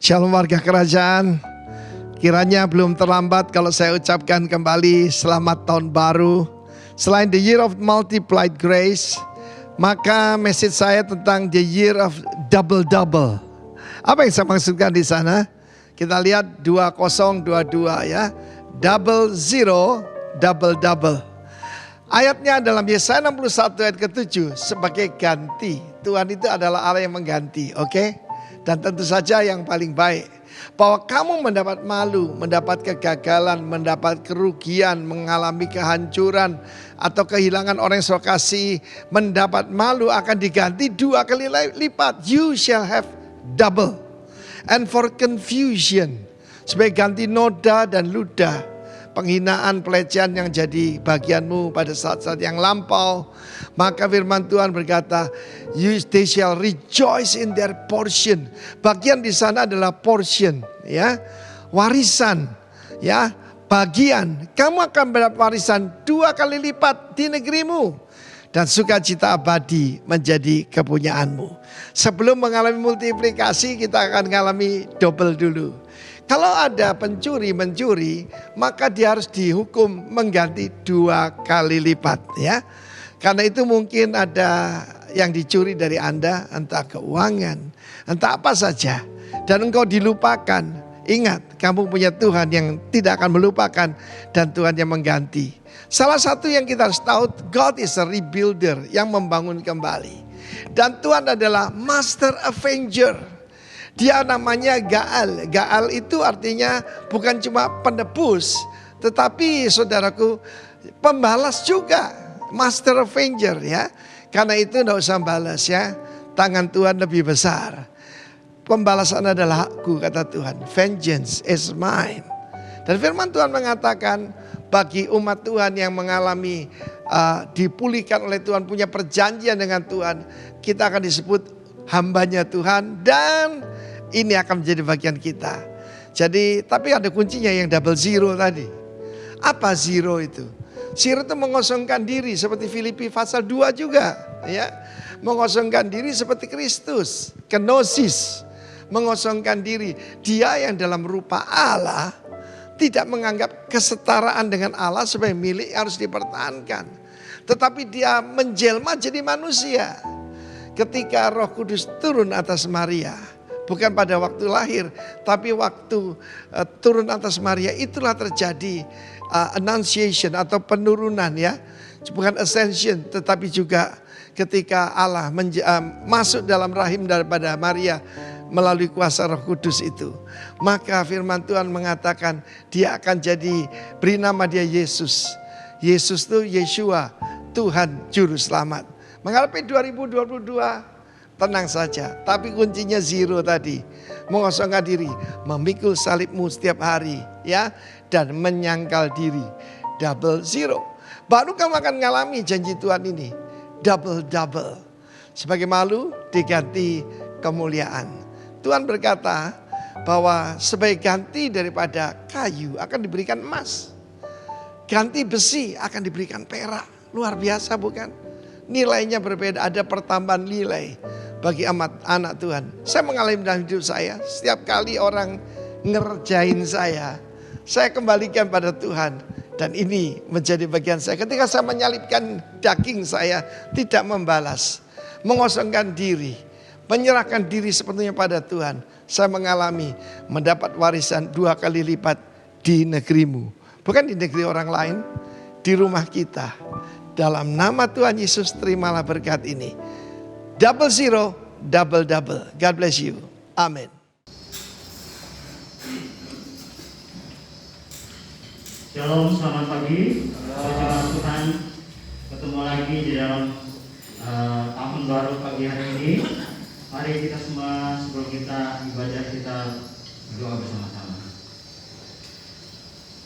Shalom warga kerajaan. Kiranya belum terlambat kalau saya ucapkan kembali selamat tahun baru. Selain the year of multiplied grace, maka message saya tentang the year of double-double. Apa yang saya maksudkan di sana? Kita lihat 2022 ya. Double zero, double-double. Ayatnya dalam Yesaya 61 ayat ke-7 sebagai ganti. Tuhan itu adalah Allah yang mengganti, oke? Dan tentu saja yang paling baik. Bahwa kamu mendapat malu, mendapat kegagalan, mendapat kerugian, mengalami kehancuran atau kehilangan orang yang saudara kasih, mendapat malu akan diganti 2 kali lipat. You shall have double. And for confusion, sebagai ganti noda dan ludah, penghinaan, pelecehan yang jadi bagianmu pada saat-saat yang lampau, maka firman Tuhan berkata, they shall rejoice in their portion. Bagian di sana adalah portion, ya, warisan, ya, bagian. Kamu akan mendapat warisan 2 kali lipat di negerimu, dan sukacita abadi menjadi kepunyaanmu. Sebelum mengalami multiplikasi, kita akan mengalami double dulu. Kalau ada pencuri mencuri, maka dia harus dihukum mengganti 2 kali lipat, ya. Karena itu mungkin ada yang dicuri dari Anda, entah keuangan, entah apa saja, dan engkau dilupakan. Ingat, kamu punya Tuhan yang tidak akan melupakan dan Tuhan yang mengganti. Salah satu yang kita harus tahu, God is a rebuilder, yang membangun kembali. Dan Tuhan adalah master avenger. Dia namanya Gaal. Gaal itu artinya bukan cuma penebus, tetapi saudaraku, pembalas juga. Master avenger, ya. Karena itu tidak usah balas, ya. Tangan Tuhan lebih besar. Pembalasan adalah hakku, kata Tuhan. Vengeance is mine. Dan firman Tuhan mengatakan, bagi umat Tuhan yang mengalami dipulihkan oleh Tuhan, punya perjanjian dengan Tuhan, kita akan disebut hambanya Tuhan, dan ini akan menjadi bagian kita. Jadi, tapi ada kuncinya yang double zero tadi. Apa zero itu? Zero itu mengosongkan diri seperti Filipi pasal 2 juga, ya. Mengosongkan diri seperti Kristus, kenosis, mengosongkan diri. Dia yang dalam rupa Allah tidak menganggap kesetaraan dengan Allah sebagai milik harus dipertahankan. Tetapi dia menjelma jadi manusia. Ketika Roh Kudus turun atas Maria, bukan pada waktu lahir, tapi waktu turun atas Maria, itulah terjadi annunciation atau penurunan, ya. Bukan ascension, tetapi juga ketika Allah masuk dalam rahim daripada Maria melalui kuasa Roh Kudus itu. Maka firman Tuhan mengatakan dia akan beri nama dia Yesus. Yesus itu Yeshua, Tuhan Juru Selamat. Menghadapi 2022, tenang saja, tapi kuncinya zero tadi. Mengosongkan diri, memikul salibmu setiap hari, ya, dan menyangkal diri. Double zero. Baru kamu akan mengalami janji Tuhan ini. Double-double. Sebagai malu diganti kemuliaan. Tuhan berkata bahwa sebagai ganti daripada kayu akan diberikan emas. Ganti besi akan diberikan perak. Luar biasa bukan? Nilainya berbeda, ada pertambahan nilai bagi anak Tuhan. Saya mengalami dalam hidup saya, setiap kali orang ngerjain saya kembalikan pada Tuhan. Dan ini menjadi bagian saya. Ketika saya menyalipkan daging saya, tidak membalas, mengosongkan diri, menyerahkan diri sepenuhnya pada Tuhan, saya mengalami mendapat warisan 2 kali lipat di negerimu. Bukan di negeri orang lain, di rumah kita. Dalam nama Tuhan Yesus, terimalah berkat ini. Double zero, double-double. God bless you. Amin. Shalom, selamat pagi. Jemaat Tuhan, ketemu lagi di dalam tahun baru pagi hari ini. Mari kita semua sebelum kita ibadah, kita berdoa bersama-sama.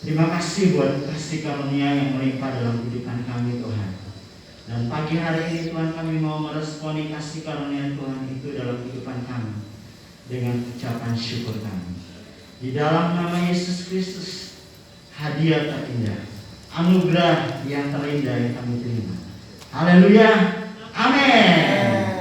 Terima kasih buat kasih karunia yang melimpah dalam kehidupan kami, Tuhan. Dan pagi hari ini Tuhan, kami mau meresponi kasih karunia Tuhan itu dalam kehidupan kami dengan ucapan syukur kami. Di dalam nama Yesus Kristus, hadiah terindah, anugerah yang terindah yang kami terima. Haleluya, amin.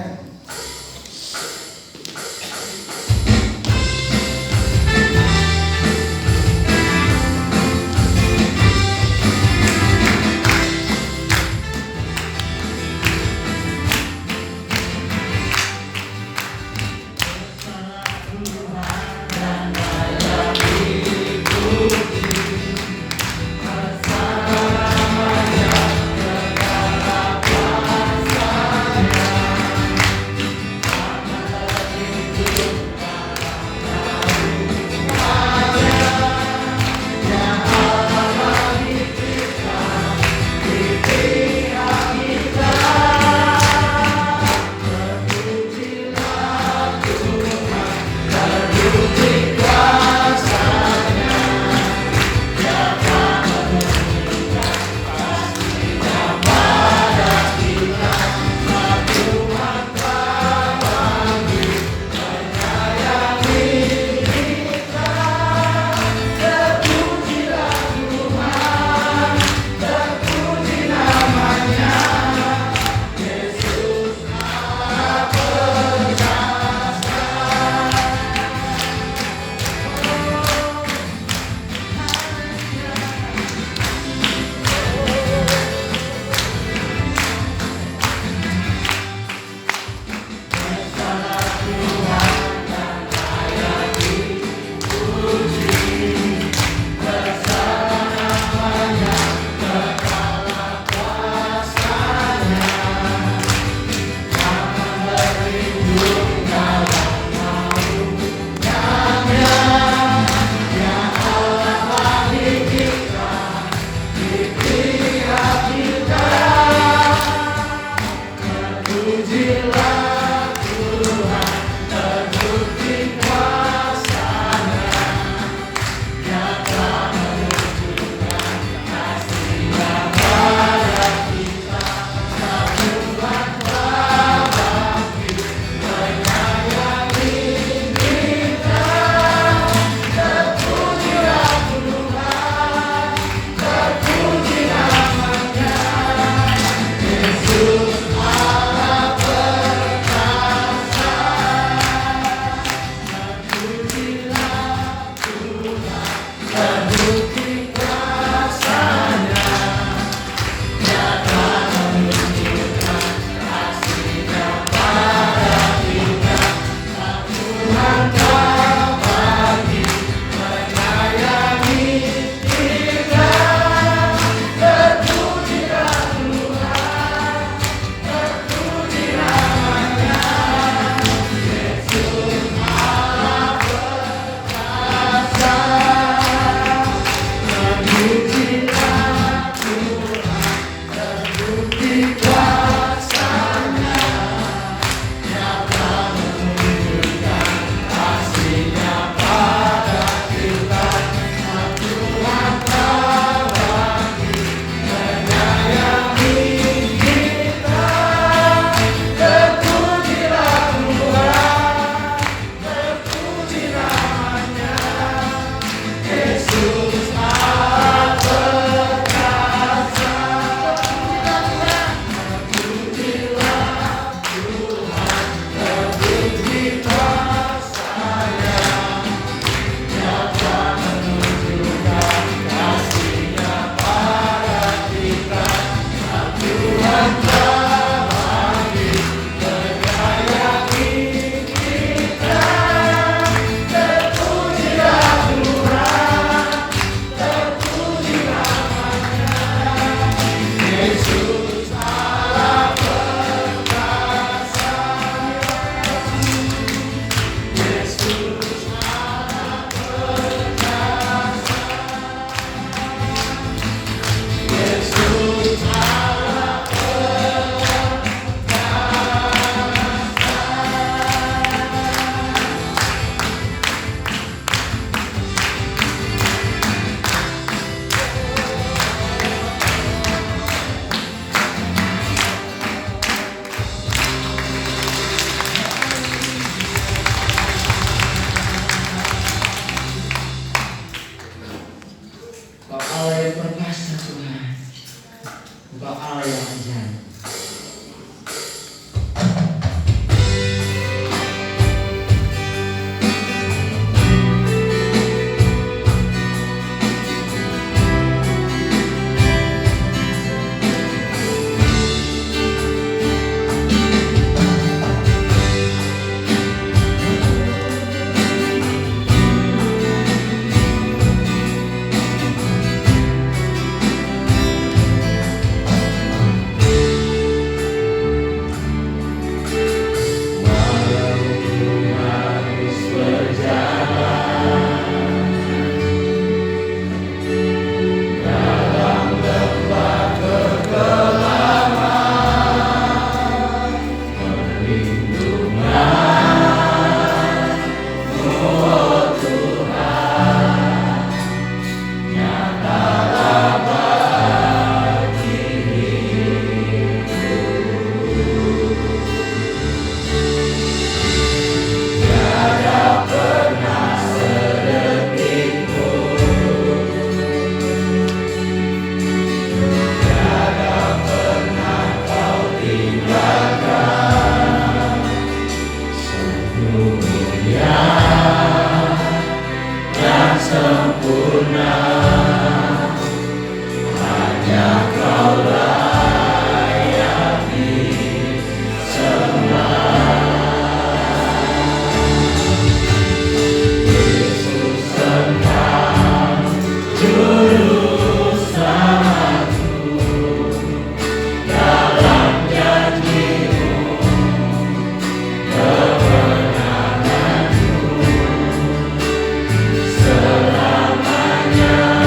Selamanya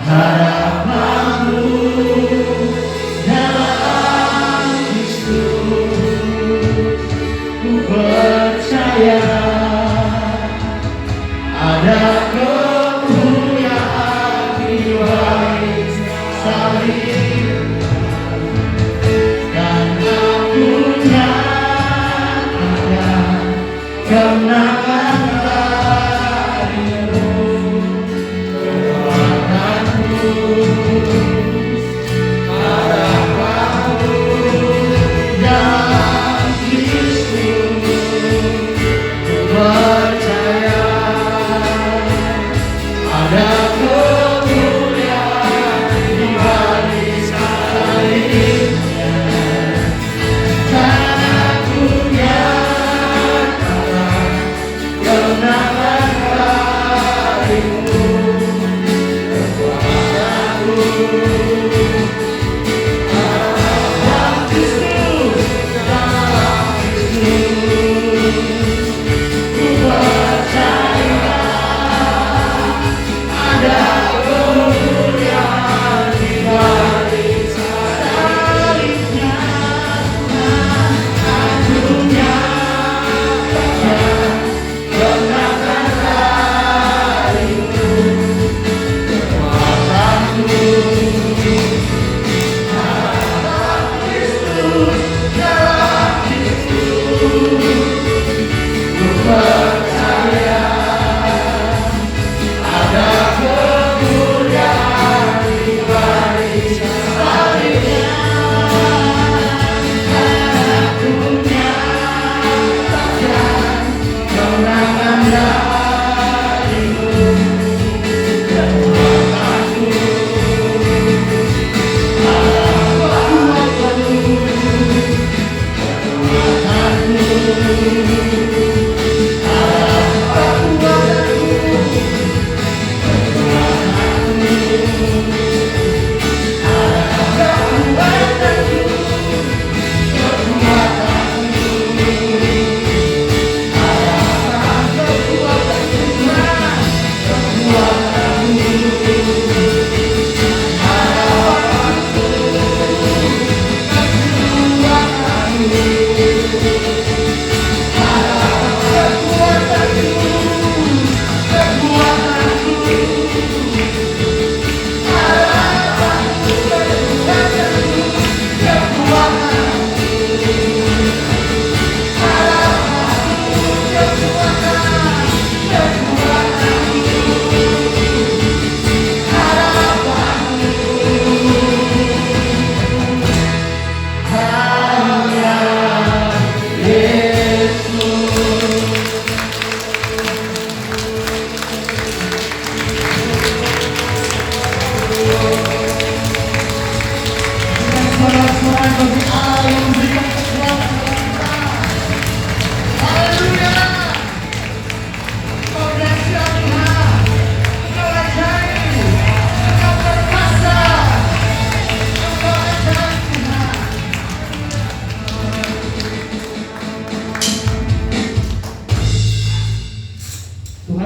Harapanku dalam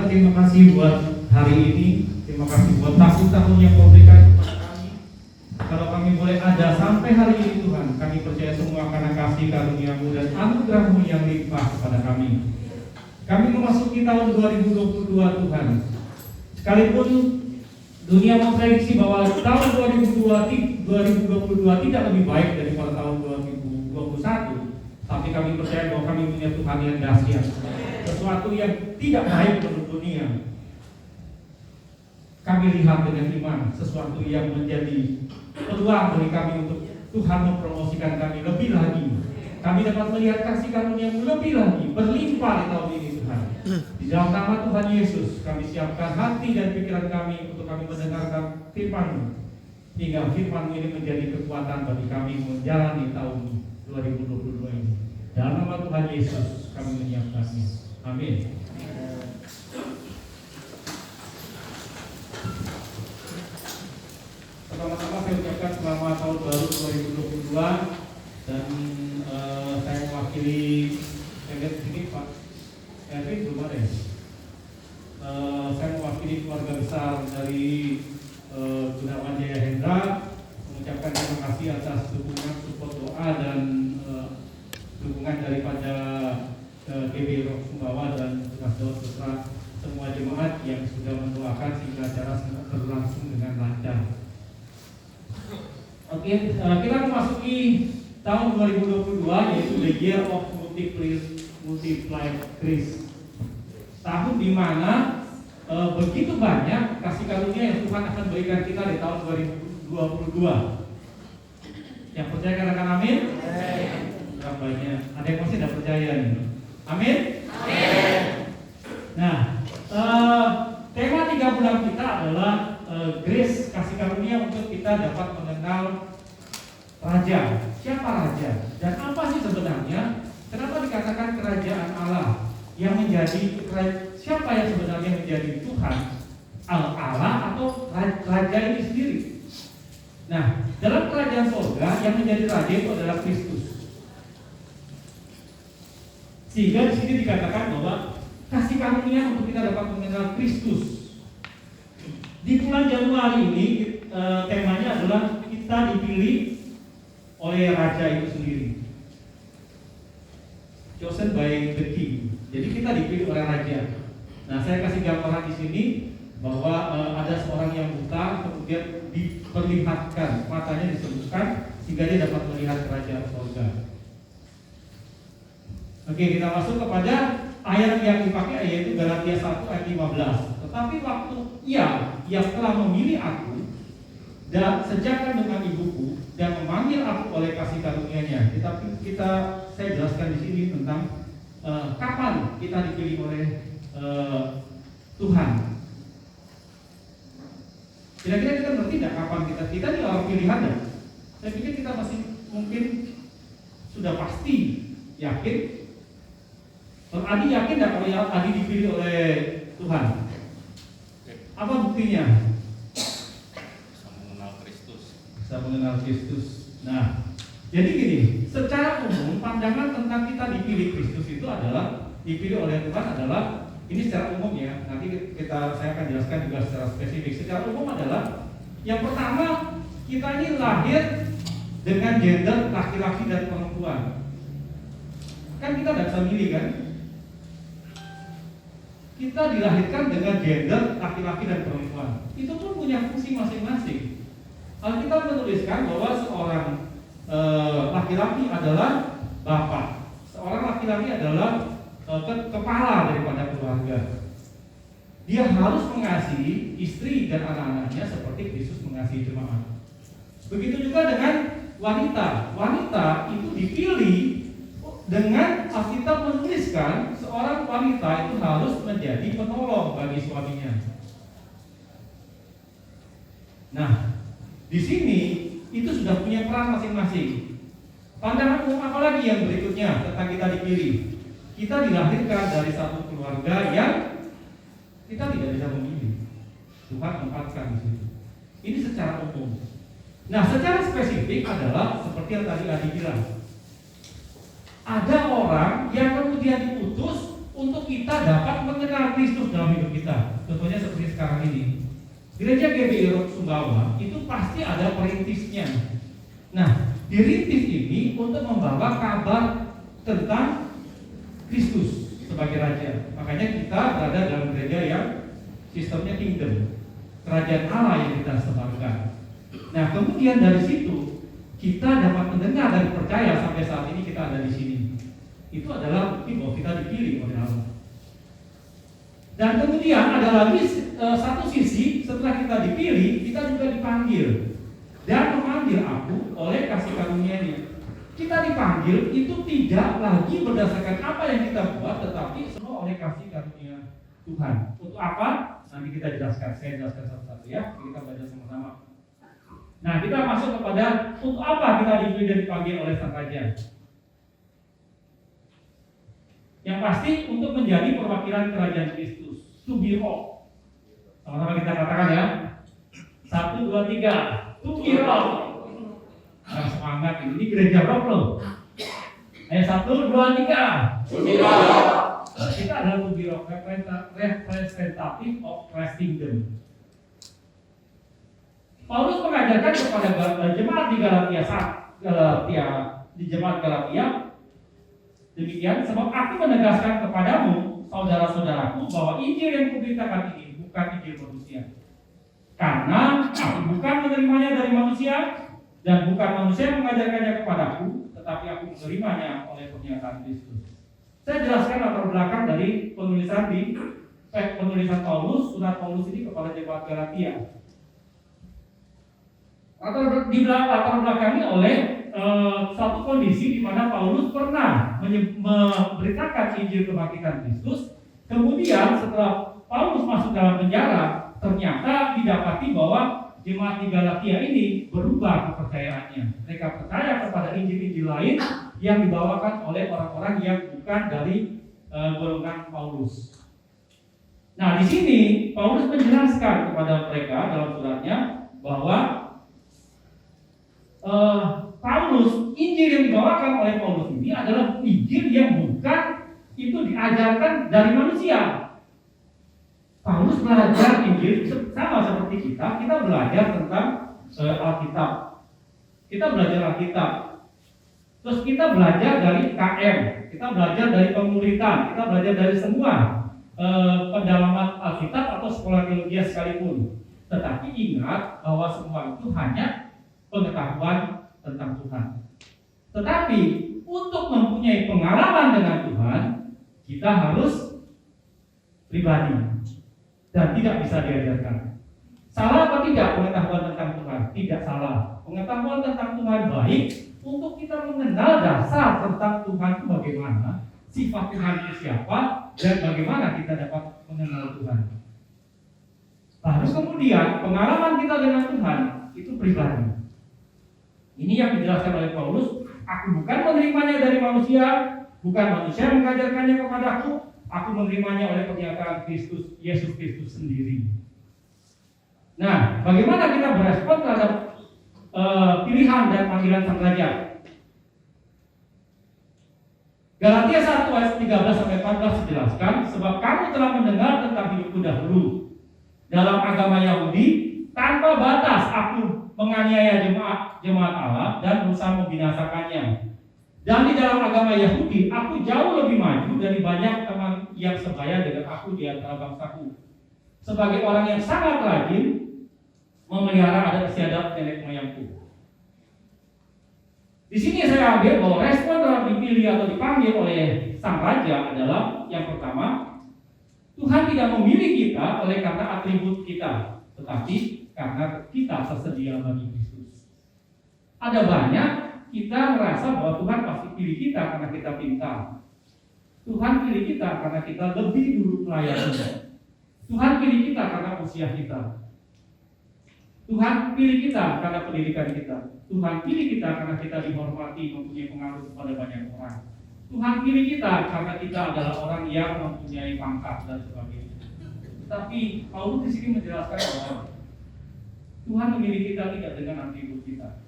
Terima kasih buat hari ini, terima kasih buat tahun-tahun yang Kau berikan kepada kami. Kalau kami boleh ada sampai hari ini Tuhan, kami percaya semua karena kasih karunia-Mu dan anugerah-Mu yang limpah kepada kami. Kami memasuki tahun 2022 Tuhan. Sekalipun dunia memprediksi bahwa tahun 2022 tidak lebih baik daripada tahun 2021, tapi kami percaya bahwa kami punya Tuhan yang dahsyat. Sesuatu yang tidak baik menurut dunia, kami lihat dengan iman, sesuatu yang menjadi peluang bagi kami untuk Tuhan mempromosikan kami lebih lagi. Kami dapat melihat kasih karunia-Mu lebih lagi, berlimpah di tahun ini Tuhan. Di dalam nama Tuhan Yesus, kami siapkan hati dan pikiran kami untuk kami mendengarkan firman-Mu, hingga firman-Mu ini menjadi kekuatan bagi kami menjalani tahun 2022 ini. Dalam nama Tuhan Yesus, kami menyiapkannya. Amin. Pertama-tama saya ucapkan selamat tahun baru 2022 dan saya mewakili sini Pak Erwin belum ada ya? Saya mewakili keluarga besar dari Gunawan Jaya Hendra mengucapkan terima kasih atas dukungan, support doa dan dukungan daripada GB Rock Sumbawa dan Tugas Daud serta semua jemaat yang sudah mendoakan sehingga acara berlangsung dengan lancar. Oke, kita memasuki tahun 2022 yaitu the year of multiplied grace. Tahun di mana begitu banyak kasih karunia yang Tuhan akan berikan kita di tahun 2022. Yang percaya katakan amin? Amin. Banyak. Ada yang masih tidak percaya nih. Amin? Amin. Nah, tema 3 bulan kita adalah grace, kasih karunia untuk kita dapat mengenal Raja. Siapa Raja? Dan apa sih sebenarnya? Kenapa dikatakan kerajaan Allah yang menjadi siapa yang sebenarnya menjadi Tuhan, Allah atau Raja ini sendiri. Nah, dalam kerajaan surga yang menjadi Raja itu adalah Kristus. Sehingga di sini dikatakan bahwa kasih karunia untuk kita dapat mengenal Kristus. Di bulan Januari ini temanya adalah kita dipilih oleh Raja itu sendiri. Chosen by the King. Jadi kita dipilih oleh Raja. Nah, saya kasih gambaran di sini bahwa ada seorang yang buta, kemudian diperlihatkan, matanya disembuhkan sehingga dia dapat melihat kerajaan surga. Oke, kita masuk kepada ayat yang dipakai, yaitu Galatia 1 ayat 15. Tetapi waktu ia yang telah memilih aku dan sejakan dengan ibuku dan memanggil aku oleh kasih karunia-Nya. Saya jelaskan di sini tentang kapan kita dipilih oleh Tuhan. Kira-kira kita ngerti tidak kapan kita ini orang pilihan ya? Saya pikir kita masih mungkin sudah pasti yakin. Adi yakin tidak kalau Adi dipilih oleh Tuhan? Apa buktinya? Bisa mengenal Kristus. Bisa mengenal Kristus. Nah, jadi gini, secara umum pandangan tentang kita dipilih Kristus itu adalah dipilih oleh Tuhan adalah ini secara umum ya. Nanti saya akan jelaskan juga secara spesifik. Secara umum adalah yang pertama, kita ini lahir dengan gender laki-laki dan perempuan. Kan kita tidak bisa milih kan? Kita dilahirkan dengan gender laki-laki dan perempuan. Itu pun punya fungsi masing-masing. Alkitab menuliskan bahwa seorang laki-laki adalah bapak, seorang laki-laki adalah kepala daripada keluarga. Dia harus mengasihi istri dan anak-anaknya seperti Kristus mengasihi jemaat. Begitu juga dengan wanita. Wanita itu dipilih dengan Alkitab menuliskan seorang wanita itu harus menjadi penolong bagi suaminya. Nah, di sini itu sudah punya peran masing-masing. Pandangan umum apa lagi yang berikutnya tentang kita dipilih? Kita dilahirkan dari satu keluarga yang kita tidak bisa memilih. Tuhan tempatkan di situ. Ini secara umum. Nah, secara spesifik adalah seperti yang tadi Adi bilang. Ada orang yang kemudian diutus untuk kita dapat mengenal Kristus dalam hidup kita. Contohnya seperti sekarang ini. Gereja GBI Sumbawa itu pasti ada perintisnya. Nah, dirintis ini untuk membawa kabar tentang Kristus sebagai Raja. Makanya kita berada dalam gereja yang sistemnya kingdom, kerajaan Allah yang kita sebarkan. Nah, kemudian dari situ kita dapat mendengar dan percaya sampai saat ini kita ada di sini. Itu adalah bukti bahwa kita dipilih oleh Allah. Dan kemudian ada lagi satu sisi, setelah kita dipilih, kita juga dipanggil dan memanggil aku oleh kasih karunia-Nya. Kita dipanggil itu tidak lagi berdasarkan apa yang kita buat, tetapi semua oleh kasih karunia Tuhan. Untuk apa? Nanti kita jelaskan. Saya jelaskan satu-satu ya. Kita baca sama-sama. Nah, kita masuk kepada untuk apa kita dipilih dan dipanggil oleh Sang Raja. Yang pasti untuk menjadi perwakilan kerajaan Kristus. To be rock. Sama-sama kita katakan ya. 1, 2, 3. To be rock. Nah, semangat ini gereja rock loh. Ayo 1, 2, 3. To be rock. Kita adalah to be rock, representative of Christ Kingdom. Paulus mengajarkan kepada jemaat di jemaat Galatia, demikian, sebab aku menegaskan kepadamu, saudara-saudaraku, bahwa Injil yang kuberitakan ini bukan Injil manusia. Karena aku bukan menerimanya dari manusia, dan bukan manusia yang mengajarkannya kepadaku, tetapi aku menerimanya oleh pernyataan Kristus. Saya jelaskan latar belakang dari penulisan Paulus, surat Paulus ini kepada jemaat Galatia. Latar belakangnya oleh satu kondisi di mana Paulus pernah memberitakan Injil kebangkitan Kristus. Kemudian setelah Paulus masuk dalam penjara, ternyata didapati bahwa jemaat di Galatia ini berubah kepercayaannya. Mereka percaya kepada Injil-Injil lain yang dibawakan oleh orang-orang yang bukan dari golongan Paulus. Nah, di sini Paulus menjelaskan kepada mereka dalam suratnya bahwa Paulus, Injil yang dibawakan oleh Paulus ini adalah Injil yang bukan itu diajarkan dari manusia. Paulus belajar Injil sama seperti kita belajar tentang Alkitab. Kita belajar Alkitab. Terus kita belajar dari KM, kita belajar dari pemuritan, kita belajar dari semua pendalaman Alkitab atau sekolah teologi sekalipun. Tetapi ingat bahwa semua itu hanya pengetahuan tentang Tuhan. Tetapi untuk mempunyai pengalaman dengan Tuhan, kita harus pribadi dan tidak bisa diajarkan. Salah apa tidak pengetahuan tentang Tuhan? Tidak salah. Pengetahuan tentang Tuhan baik untuk kita mengenal dasar tentang Tuhan itu bagaimana, sifat Tuhan itu siapa, dan bagaimana kita dapat mengenal Tuhan. Lalu kemudian pengalaman kita dengan Tuhan itu pribadi. Ini yang dijelaskan oleh Paulus. Aku bukan menerimanya dari manusia, bukan manusia yang mengajarkannya kepadaku. Aku menerimanya oleh pernyataan Kristus, Yesus Kristus sendiri. Nah, bagaimana kita berespon terhadap pilihan dan panggilan Sang Raja? Galatia 1 ayat 13-14 dijelaskan, sebab kamu telah mendengar tentang hidupku dahulu dalam agama Yahudi, tanpa batas aku menganiaya jemaat Allah dan berusaha membinasakannya. Dan di dalam agama Yahudi, aku jauh lebih maju dari banyak teman yang sebaya dengan aku di antara bangsaku. Sebagai orang yang sangat rajin memelihara adat istiadat nenek moyangku. Di sini saya ambil bahwa respon terhadap dipilih atau dipanggil oleh Sang Raja adalah yang pertama, Tuhan tidak memilih kita oleh karena atribut kita, tetapi karena kita tersedia bagi Kristus. Ada banyak kita merasa bahwa Tuhan pasti pilih kita karena kita pintar. Tuhan pilih kita karena kita lebih dulu melayani. Tuhan pilih kita karena usia kita. Tuhan pilih kita karena pendidikan kita. Tuhan pilih kita karena kita dihormati, mempunyai pengaruh kepada banyak orang. Tuhan pilih kita karena kita adalah orang yang mempunyai pangkat dan sebagainya. Tapi Paulus di sini menjelaskan bahwa Tuhan memilih kita tidak dengan atribut kita.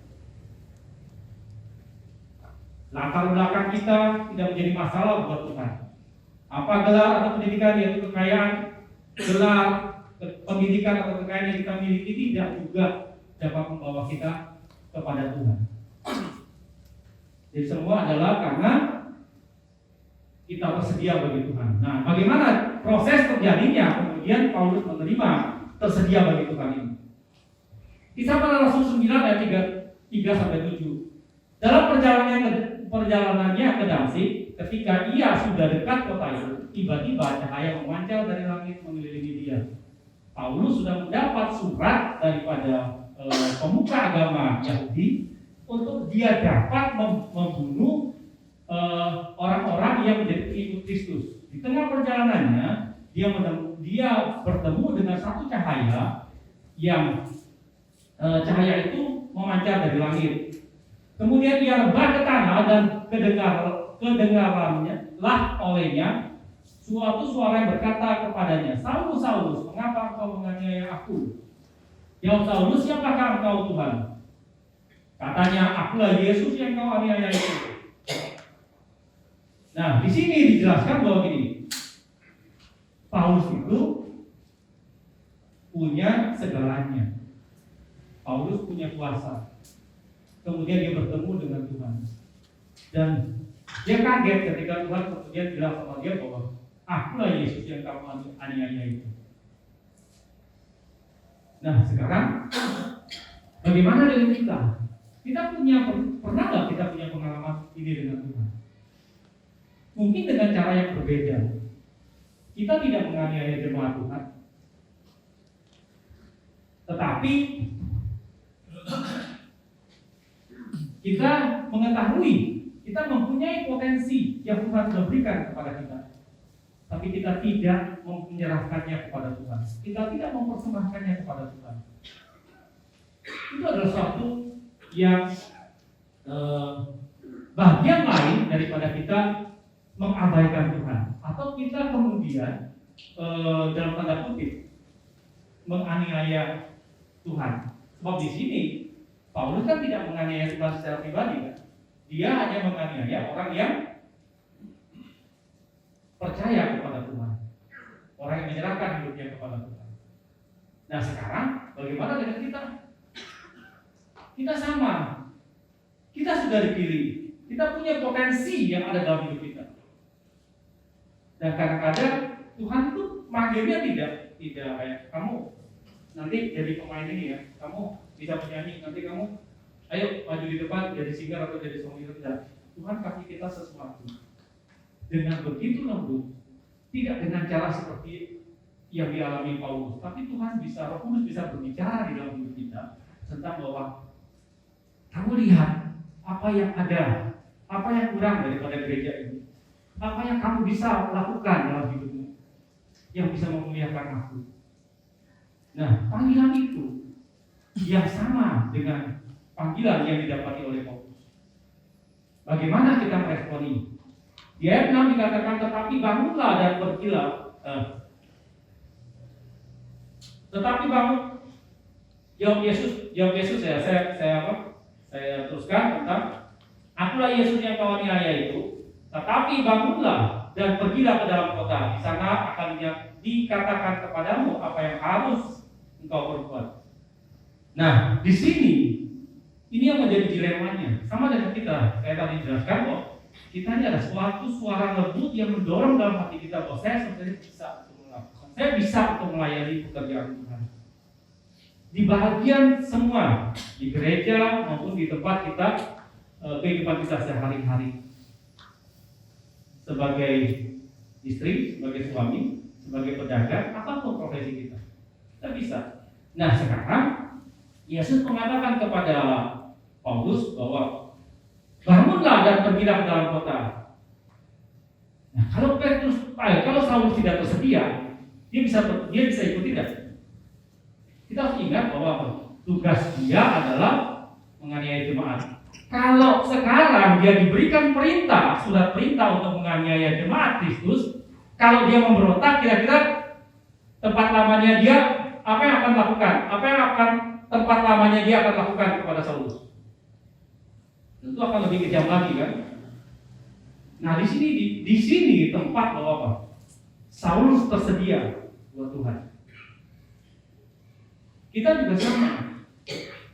Latar belakang kita tidak menjadi masalah buat Tuhan. Apa gelar atau pendidikan, yaitu kekayaan, gelar pendidikan atau kekayaan yang kita miliki tidak juga dapat membawa kita kepada Tuhan. Jadi semua adalah karena kita bersedia bagi Tuhan. Nah, bagaimana proses terjadinya kemudian Paulus menerima tersedia bagi Tuhan ini? Kisah Para Rasul 9 ayat 3-7. Dalam perjalanannya ke Damsyik, ketika ia sudah dekat kota itu, tiba-tiba cahaya memancar dari langit mengelilingi dia. Paulus sudah mendapat surat daripada pemuka agama Yahudi untuk dia dapat membunuh orang-orang yang menjadi pengikut Kristus. Di tengah perjalanannya, dia bertemu dengan satu cahaya yang cahaya itu memancar dari langit. Kemudian dia rebah ke tanah dan kedengarannya lah olehnya suatu suara yang berkata kepadanya, Saulus, Saulus, mengapa engkau menganiaya aku? Jawab Saulus, siapakah engkau Tuhan? Katanya, akulah Yesus yang kau aniaya itu. Nah, di sini dijelaskan bahwa gini, Paulus itu punya segalanya. Paulus punya kuasa. Kemudian dia bertemu dengan Tuhan. Dan dia kaget ketika Tuhan kemudian bilang sama dia bahwa akulah Yesus yang kamu aniaya itu. Nah, sekarang bagaimana dengan kita? Kita pernah nggak kita punya pengalaman ini dengan Tuhan? Mungkin dengan cara yang berbeda. Kita tidak menganiaya jemaat Tuhan, tetapi kita mengetahui, kita mempunyai potensi yang Tuhan sudah berikan kepada kita. Tapi kita tidak menyerahkannya kepada Tuhan. Kita tidak mempersembahkannya kepada Tuhan. Itu adalah suatu yang bagian lain daripada kita mengabaikan Tuhan. Atau kita kemudian dalam tanda kutip menganiaya Tuhan. Sebab di sini Paulus kan tidak menganiaya Tuhan secara pribadi kan. Dia hanya menganiaya orang yang percaya kepada Tuhan, orang yang menyerahkan hidupnya kepada Tuhan. Nah sekarang bagaimana dengan kita? Kita sama, kita sudah dipilih, kita punya potensi yang ada dalam hidup kita. Dan kadang-kadang Tuhan itu manggilnya tidak kayak kamu nanti jadi pemain ini ya, kamu bisa menyanyi, nanti kamu ayo maju di depan jadi singer atau jadi songwriter. Tidak. Tuhan kasih kita sesuatu dengan begitu lembut, tidak dengan cara seperti yang dialami Paulus, tapi Tuhan bisa, Roh Kudus bisa berbicara di dalam hidup kita tentang bahwa kamu lihat apa yang ada, apa yang kurang daripada gereja ini, apa yang kamu bisa lakukan dalam hidupmu yang bisa memuliakan aku. Nah, panggilan itu yang sama dengan panggilan yang didapati oleh Paulus. Bagaimana kita meresponi? Di ayat 6 dikatakan, tetapi bangunlah dan pergilah. Tetapi bangun. Jawab Yesus ya. Saya teruskan tentang akulah Yesus yang kau aniaya itu. Tetapi bangunlah dan pergilah ke dalam kota. Di sana akan dikatakan kepadamu apa yang harus engkau perbuat. Nah, di sini ini yang menjadi dilemanya. Sama dengan kita. Saya tadi jelaskan kok. Kita ini ada suatu suara lembut yang mendorong dalam hati kita bahwa saya sebenarnya bisa untuk melakukan. Saya bisa untuk melayani pekerjaan Tuhan. Di bahagian semua, di gereja maupun di tempat kita kehidupan kita sehari-hari. Sebagai istri, sebagai suami, sebagai pedagang, apapun profesi kita. Kita bisa. Nah sekarang Yesus mengatakan kepada Paulus bahwa bangunlah dan pergilah ke dalam kota. Nah, kalau Saulus tidak tersedia, dia bisa ikut tidak? Kita harus ingat bahwa tugas dia adalah menganiaya jemaat. Kalau sekarang dia diberikan surat perintah untuk menganiaya jemaat Kristus, kalau dia memberontak, kira-kira tempat lamanya dia apa yang akan lakukan? Tempat lamanya dia akan lakukan kepada Saulus? Tentu akan lebih kejam lagi kan? Nah di sini tempat bahwa apa? Saulus tersedia buat Tuhan. Kita juga sama.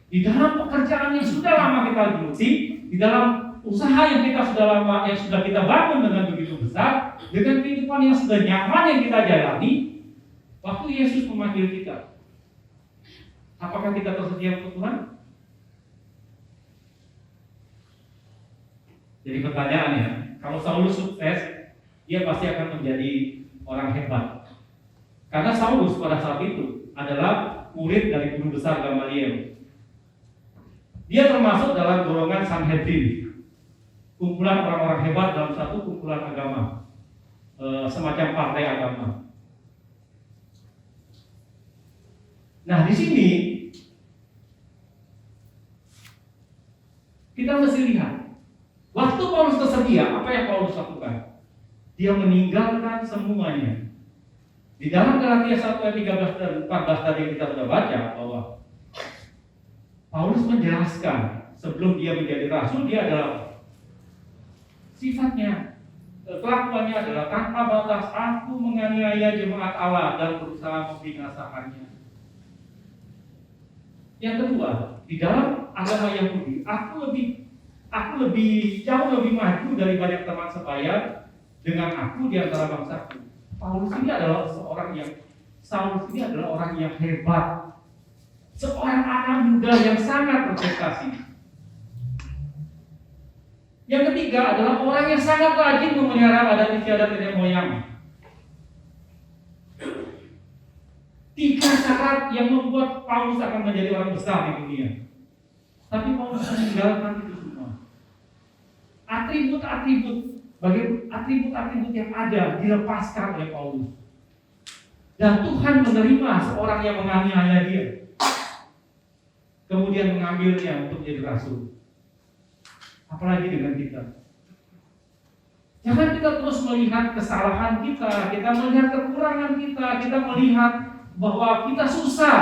Di dalam pekerjaan yang sudah lama kita geluti, di dalam usaha yang sudah kita bangun dengan begitu besar, dengan kehidupan yang sudah nyaman yang kita jalani, waktu Yesus memanggil kita, apakah kita tersedia untuk Tuhan? Jadi pertanyaannya, kalau Saulus sukses, dia pasti akan menjadi orang hebat. Karena Saulus pada saat itu adalah murid dari guru besar Gamaliel. Dia termasuk dalam golongan Sanhedrin, kumpulan orang-orang hebat dalam satu kumpulan agama, semacam partai agama. Nah di sini kita mesti lihat, waktu Paulus tersedia, apa yang Paulus lakukan? Dia meninggalkan semuanya. Di dalam Galatia 1 ayat 13 dan 14 tadi yang kita sudah baca bahwa Paulus menjelaskan sebelum dia menjadi rasul, dia adalah sifatnya, kelakuannya adalah tanpa batas aku menganiaya jemaat Allah dan berusaha membinasakannya. Yang kedua, di dalam agama Yahudi, aku jauh lebih maju dari banyak teman sebaya dengan aku di antara bangsaku. Saulus ini adalah orang yang hebat, seorang anak muda yang sangat berprestasi. Yang ketiga adalah orang yang sangat rajin memelihara adat istiadat nenek moyang. 3 syarat yang membuat Paulus akan menjadi orang besar di dunia. Tapi Paulus meninggalkan itu semua. Atribut yang ada dilepaskan oleh Paulus. Dan Tuhan menerima seorang yang menganiaya dia, kemudian mengambilnya untuk menjadi rasul. Apalagi dengan kita. Jangan kita terus melihat kesalahan kita melihat kekurangan kita melihat bahwa kita susah.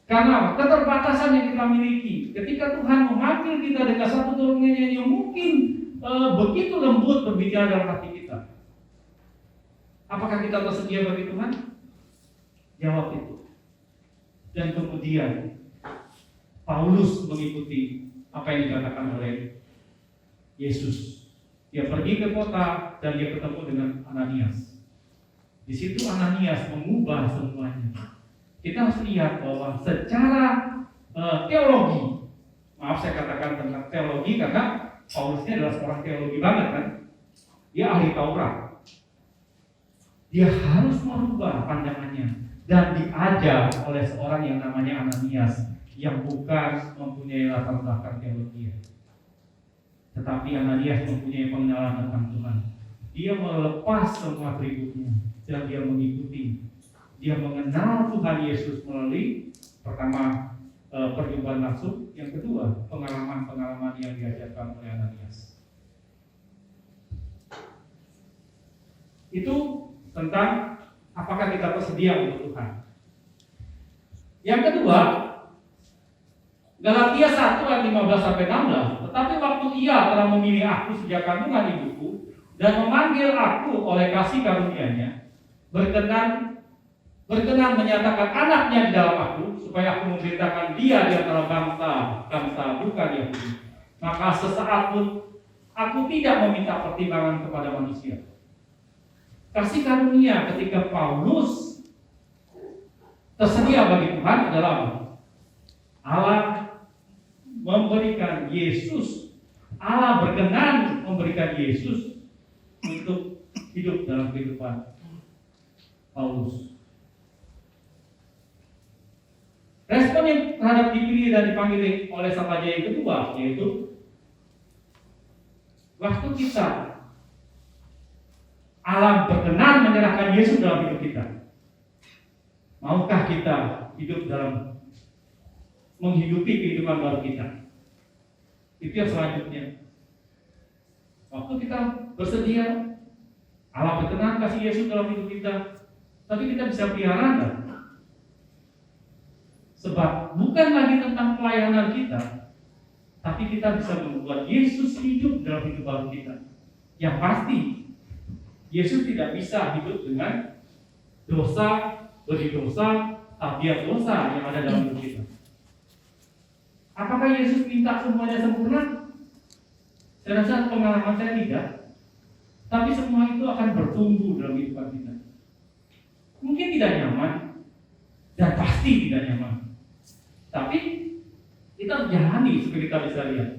Karena keterbatasan yang kita miliki. Ketika Tuhan memanggil kita dengan satu turunannya yang mungkin begitu lembut berbicara dalam hati kita. Apakah kita bersedia bagi Tuhan? Jawab itu. Dan kemudian Paulus mengikuti apa yang dikatakan oleh Yesus. Dia pergi ke kota dan dia ketemu dengan Ananias. Di situ Ananias mengubah semuanya. Kita harus lihat bahwa secara teologi, maaf saya katakan tentang teologi karena Paulus ini adalah seorang teologi banget kan. Dia ahli Taurat. Dia harus merubah pandangannya dan diajar oleh seorang yang namanya Ananias yang bukan mempunyai latar belakang teologi. Tetapi Ananias mempunyai pengenalan tentang Tuhan. Dia melepas semua atributnya dan dia mengikuti. Dia mengenal Tuhan Yesus melalui pertama perjumpaan langsung, yang kedua pengalaman-pengalaman yang diajarkan oleh Ananias. Itu tentang apakah kita bersedia untuk Tuhan. Yang kedua, Galatia 1 ayat 15-16. Tetapi waktu ia telah memilih aku sejak kandungan ibuku dan memanggil aku oleh kasih karunia-Nya, berkenan menyatakan anaknya di dalam aku, supaya aku memberitakan dia di antara bangsa bukan Yahudi. Maka sesaat pun aku tidak meminta pertimbangan kepada manusia. Kasih karunia ketika Paulus tersedia bagi Tuhan adalah Allah memberikan Yesus, Allah berkenan memberikan Yesus untuk hidup dalam kehidupan Paulus. Respon yang terhadap dipilih dan dipanggil oleh sang raja yang kedua, yaitu waktu kita Allah berkenan menyerahkan Yesus dalam hidup kita, maukah kita hidup dalam menghidupi kehidupan baru kita? Itu yang selanjutnya. Waktu kita bersedia, Allah berkenan kasih Yesus dalam hidup kita, tapi kita bisa pelihara enggak? Sebab bukan lagi tentang pelayanan kita, tapi kita bisa membuat Yesus hidup dalam hidup baru kita. Yang pasti, Yesus tidak bisa hidup dengan dosa, tabiat dosa yang ada dalam hidup kita. Apakah Yesus minta semuanya sempurna? Saya rasa pengalaman saya tidak. Tapi semua itu akan bertumbuh dalam kehidupan kita. Mungkin tidak nyaman, dan pasti tidak nyaman. Tapi kita jalani supaya kita bisa lihat.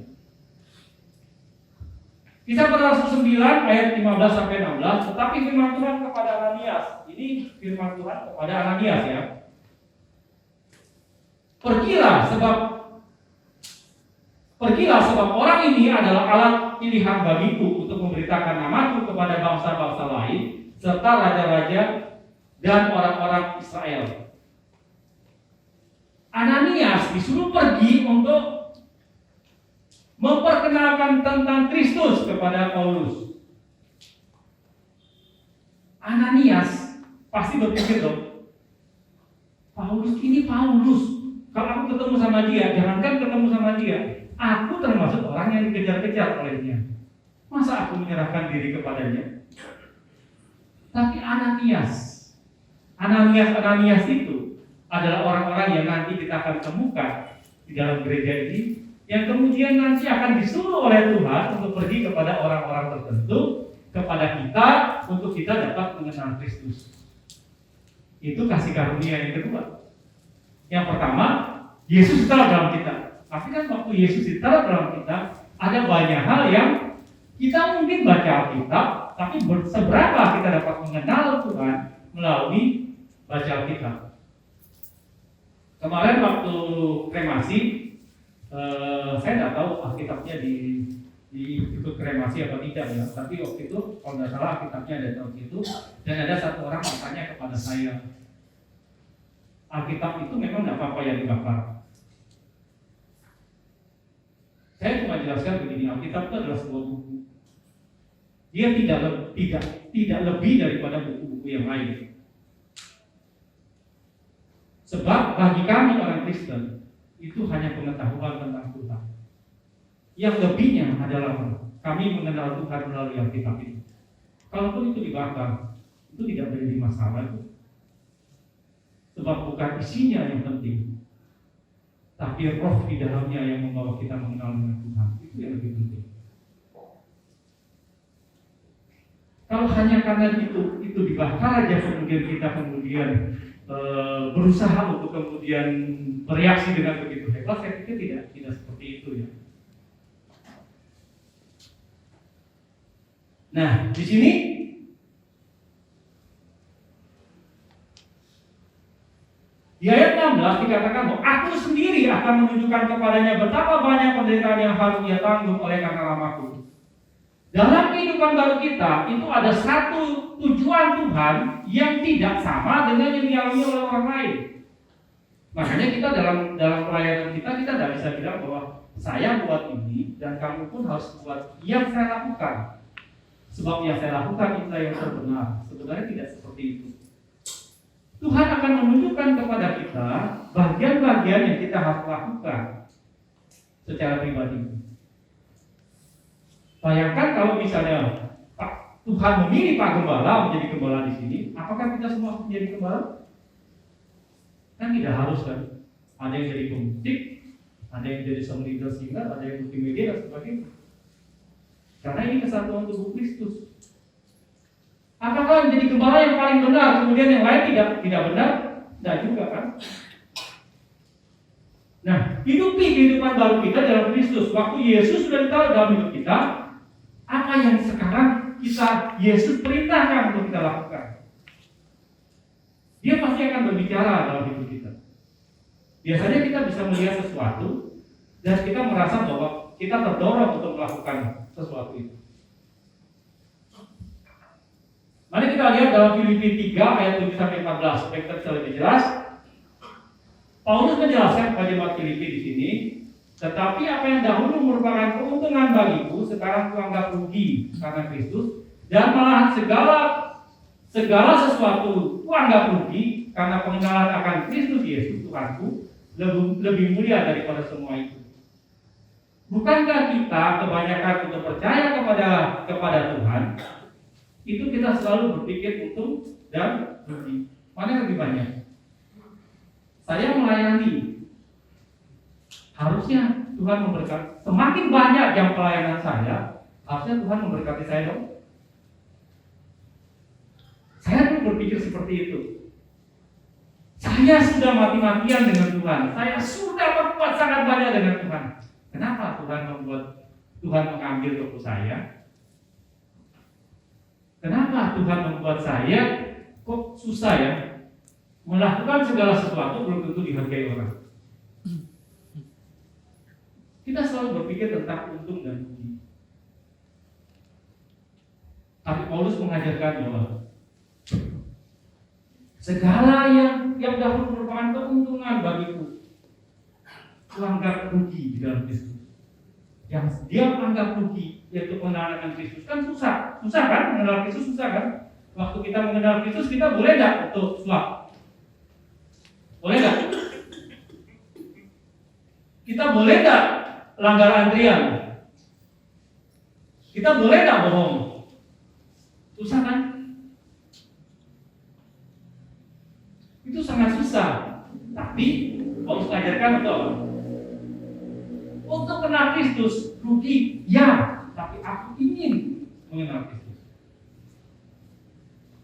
Kisah Para Rasul 9 ayat 15-16. Tetapi firman Tuhan kepada Ananias. Ini firman Tuhan kepada Ananias ya. Pergilah sebab orang ini adalah alat pilihan bagiku untuk memberitakan namaku kepada bangsa-bangsa lain serta raja-raja dan orang-orang Israel. Ananias disuruh pergi untuk memperkenalkan tentang Kristus kepada Paulus. Ananias pasti berpikir dong, Paulus ini Paulus. Kalau aku ketemu sama dia, jangankan ketemu sama dia, aku termasuk orang yang dikejar-kejar olehnya. Masa aku menyerahkan diri kepadanya? Tapi Ananias itu adalah orang-orang yang nanti kita akan temukan di dalam gereja ini, yang kemudian nanti akan disuruh oleh Tuhan untuk pergi kepada orang-orang tertentu, kepada kita, untuk kita dapat mengenal Kristus. Itu kasih karunia yang kedua. Yang pertama, Yesus ditaruh dalam kita. Tapi kan waktu Yesus ditaruh dalam kita, ada banyak hal yang kita mungkin baca Alkitab, tapi seberapa kita dapat mengenal Tuhan melalui baca Alkitab. Kemarin waktu kremasi, saya tidak tahu Alkitabnya di ikut kremasi atau tidak ya. Tapi waktu itu kalau tidak salah Alkitabnya ada tahun itu, dan ada satu orang bertanya kepada saya, Alkitab itu memang tidak apa-apa yang dibakar. Saya cuma jelaskan begini, Alkitab itu adalah sebuah buku. Dia tidak lebih daripada buku-buku yang lain. Sebab bagi kami orang Kristen itu hanya pengetahuan tentang Tuhan. Yang lebihnya adalah kami mengenal Tuhan melalui Alkitab itu. Kalaupun itu dibakar, itu tidak menjadi masalah itu. Sebab bukan isinya yang penting, tapi roh di dalamnya yang membawa kita mengenal dengan Tuhan. Itu yang lebih penting. Kalau hanya karena itu dibakar aja kemudian kita berusaha untuk kemudian bereaksi dengan begitu hebat, saya pikir tidak seperti itu ya. Nah, di sini di ayat 16 dikatakan bahwa aku sendiri akan menunjukkan kepadanya betapa banyak penderitaan yang harus ia tanggung oleh karena namaku. Dalam kehidupan baru kita itu ada satu tujuan Tuhan yang tidak sama dengan yang dialami oleh orang lain. Makanya kita dalam pelayanan kita tidak bisa bilang bahwa saya buat ini dan kamu pun harus buat yang saya lakukan. Sebab yang saya lakukan itu yang terbenar. Sebenarnya tidak seperti itu. Tuhan akan menunjukkan kepada kita bagian-bagian yang kita harus lakukan secara pribadi. Bayangkan kalau misalnya Tuhan memilih Pak Gembala menjadi gembala di sini, apakah kita semua harus menjadi gembala? Kan tidak harus kan. Ada yang jadi pemusik, ada yang jadi song leader singer, ada yang multimedia dan sebagainya. Karena ini kesatuan tubuh Kristus. Apakah menjadi gembala yang paling benar, kemudian yang lain tidak benar? Tidak juga kan? Nah, hidupi kehidupan baru kita dalam Kristus. Waktu Yesus sudah ditaruh dalam hidup kita, apa yang sekarang Yesus perintahkan untuk kita lakukan? Dia pasti akan berbicara dalam hidup kita. Biasanya kita bisa melihat sesuatu dan kita merasa bahwa kita terdorong untuk melakukan sesuatu itu. Mari kita lihat dalam Filipi 3 ayat 7-14 supaya kita bisa lebih jelas. Paulus menjelaskan kepada jemaat Filipi di sini, tetapi apa yang dahulu merupakan keuntungan bagiku sekarang kuanggap rugi karena Kristus, dan malahan segala sesuatu kuanggap rugi karena pengenalan akan Kristus Yesus Tuhanku lebih mulia daripada semua itu. Bukankah kita kebanyakan untuk percaya kepada Tuhan itu kita selalu berpikir untung dan rugi? Mana yang lebih banyak? Saya melayani, harusnya Tuhan memberkati. Semakin banyak yang pelayanan saya, harusnya Tuhan memberkati saya dong. Saya pun berpikir seperti itu. Saya sudah mati-matian dengan Tuhan. Saya sudah berbuat sangat banyak dengan Tuhan. Kenapa Tuhan mengambil toko saya? Kenapa Tuhan membuat saya kok susah ya? Melakukan segala sesuatu belum tentu dihargai orang. Kita selalu berpikir tentang untung dan rugi. Tapi Paulus mengajarkan bahwa segala yang dahulu merupakan keuntungan bagiku, anggap rugi di dalam Kristus. Yang dia anggap rugi yaitu pengenalan dengan Kristus kan susah kan? Mengenal Kristus susah kan? Waktu kita mengenal Kristus kita boleh tidak untuk suap? Boleh tidak? Kita boleh tidak langgar antrian? Kita boleh tidak bohong? Susah kan? Itu sangat susah. Tapi Paulus ajarkan untuk kenal Kristus rugi, ya. Tapi aku ingin mengenal Kristus.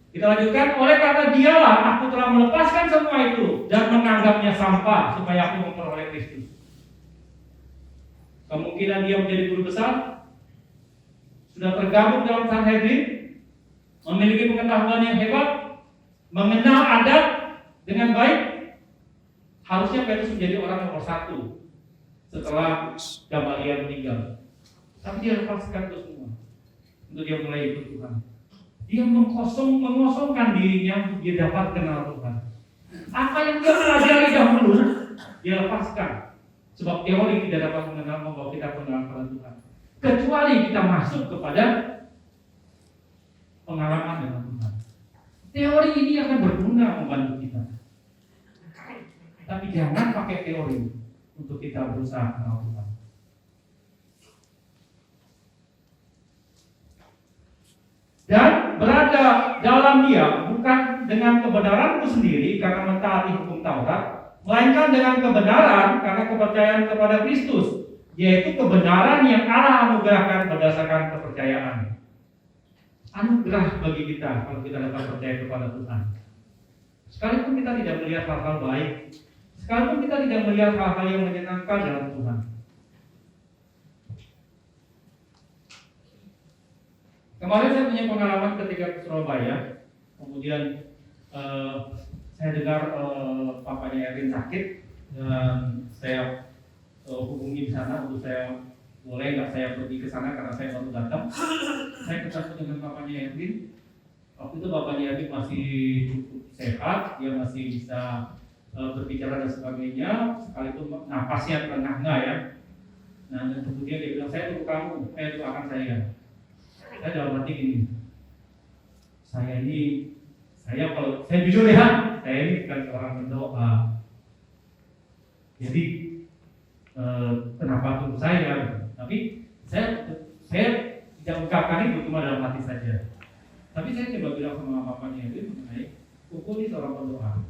Kita lanjutkan, oleh karena dialah aku telah melepaskan semua itu dan menganggapnya sampah supaya aku memperoleh Kristus. Kemungkinan dia menjadi guru besar, sudah tergabung dalam Sanhedrin, memiliki pengetahuan yang hebat, mengenal adat dengan baik. Harusnya Petrus menjadi orang nomor 1 setelah Gamaliel meninggal. Tapi dia lepaskan itu semua untuk dia mulai ikut Tuhan. Dia mengosongkan dirinya untuk dia dapat kenal Tuhan. Apa yang dia pelajari dahulu, dia lepaskan. Sebab teori tidak dapat membawa kita mengenal kepada Tuhan. Kecuali kita masuk kepada pengalaman dengan Tuhan. Teori ini akan berguna membantu kita. Tapi jangan pakai teori untuk kita berusaha kenal Tuhan. Dan berada dalam Dia bukan dengan kebenaranku sendiri karena mentaati hukum Taurat, melainkan dengan kebenaran karena kepercayaan kepada Kristus, yaitu kebenaran yang Allah anugerahkan berdasarkan kepercayaan. Anugerah bagi kita kalau kita dapat percaya kepada Tuhan. Sekalipun kita tidak melihat hal-hal baik, sekalipun kita tidak melihat hal-hal yang menyenangkan dalam Tuhan. Kemarin saya punya pengalaman ketika ke Surabaya, kemudian saya dengar papanya Erwin sakit, dan saya hubungi di sana untuk saya boleh nggak saya pergi ke sana karena saya baru datang. Saya ketemu dengan papanya Erwin. Waktu itu bapaknya Erwin masih cukup sehat, dia masih bisa berbicara dan sebagainya, sekalipun napasnya terengah-engah ya. Nah, dan kemudian dia bilang, saya tunggu kamu, saya doakan saya. Saya dalam hati gini, kalau saya jujur ya, saya ini bukan seorang pendoa. Jadi kenapa tunggu saya? Tapi saya tidak ungkapkan itu cuma dalam hati saja. Tapi saya coba bilang sama bapaknya itu mengenai Koko ini seorang pendoa.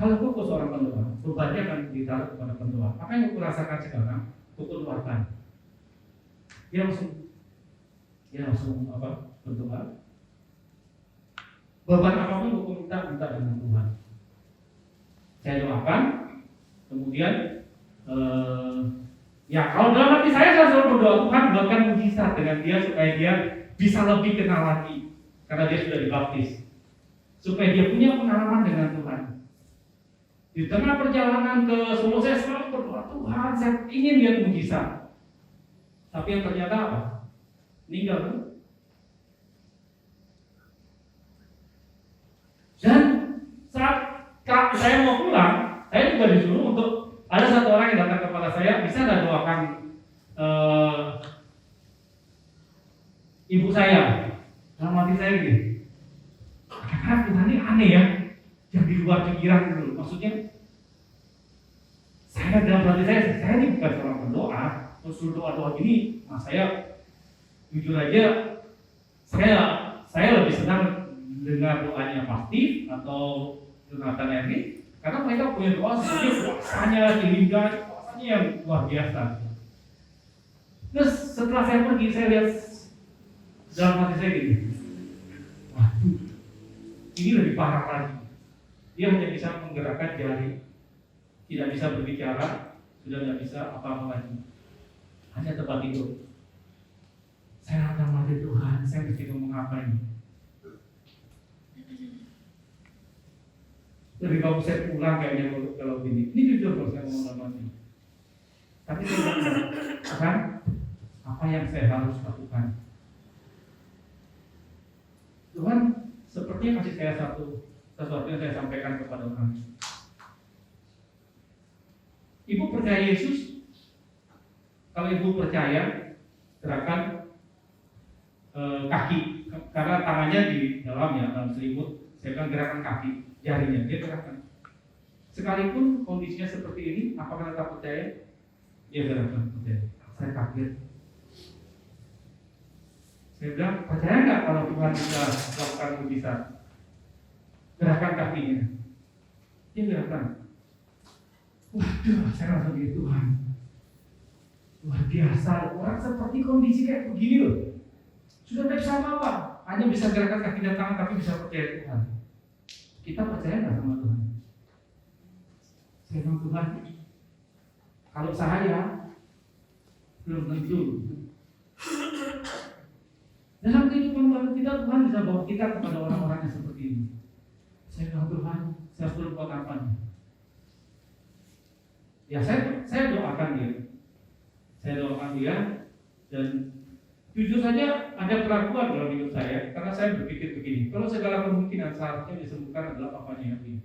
Kalau Koko seorang pendoa, bebannya akan ditaruh kepada pendoa. Apa yang Koko rasakan sekarang, Koko luarkan. Dia langsung berdoa. Beban apapun Koko minta dengan Tuhan. Saya doakan, kemudian kalau dalam hati saya selalu berdoa, Tuhan buatkan mujizat dengan dia supaya dia bisa lebih kenal lagi, karena dia sudah dibaptis, supaya dia punya pengalaman dengan Tuhan. Di tengah perjalanan ke Solo saya selalu berdoa, Tuhan saya ingin lihat mujizat. Tapi yang ternyata apa? Meninggal. Dan saat saya mau pulang, saya juga disuruh untuk ada satu orang yang datang kepada saya, bisa nggak doakan ibu saya? Dalam hati saya gini, karena Tuhan ini aneh ya, yang di luar pikiran dulu. Maksudnya, saya dalam hati saya ini bukan seorang pendoa, terus suruh doa gini, nah saya jujur aja, saya lebih senang dengar doanya Pasti atau Jonathan Erwin, karena mereka punya doa seperti kuasanya, kuasanya yang luar biasa. Terus setelah saya pergi, saya lihat dalam hati saya gini, waduh, ini lebih parah lagi. Dia hanya bisa menggerakkan jari, tidak bisa berbicara, sudah tidak bisa apa-apa lagi, hanya tempat tidur. Saya akan mati Tuhan, saya mesti ngomong apa ini? Lebih bagus saya pulang kayaknya kalau gini. Ini jujur kalau saya ngomong sama ini. Tapi saya akan apa yang saya harus lakukan. Tuhan sepertinya kasih saya sesuatu yang saya sampaikan kepada orang. Ibu percaya Yesus? Kalau ibu percaya, gerakan kaki, karena tangannya di dalamnya, dalam selimut, saya bilang gerakan kaki, jarinya, dia gerakan. Sekalipun kondisinya seperti ini, apakah tetap percaya? Dia gerakan, percaya. Saya kaget. Saya bilang, percaya nggak kalau Tuhan bisa melakukan mujizat? Gerakan kakinya, dia gerakan. Waduh, saya langsung gitu, Tuhan, luar biasa. Orang seperti kondisi kayak begini loh, sudah tidak bisa apa-apa, hanya bisa gerakan kaki dan tangan, tapi bisa percaya Tuhan. Kita percaya nggak sama Tuhan? Saya bilang, Tuhan, kalau saya belum tentu. Dalam kehidupan baru kita, Tuhan bisa bawa kita kepada orang-orang yang seperti ini. Saya bilang, Tuhan, saya harus berbuat apa nih? Ya saya doakan dia. Saya doakan dia, dan jujur saja ada keraguan dalam hidup saya, karena saya berpikir begini, kalau segala kemungkinan seharusnya disembuhkan adalah papanya ini,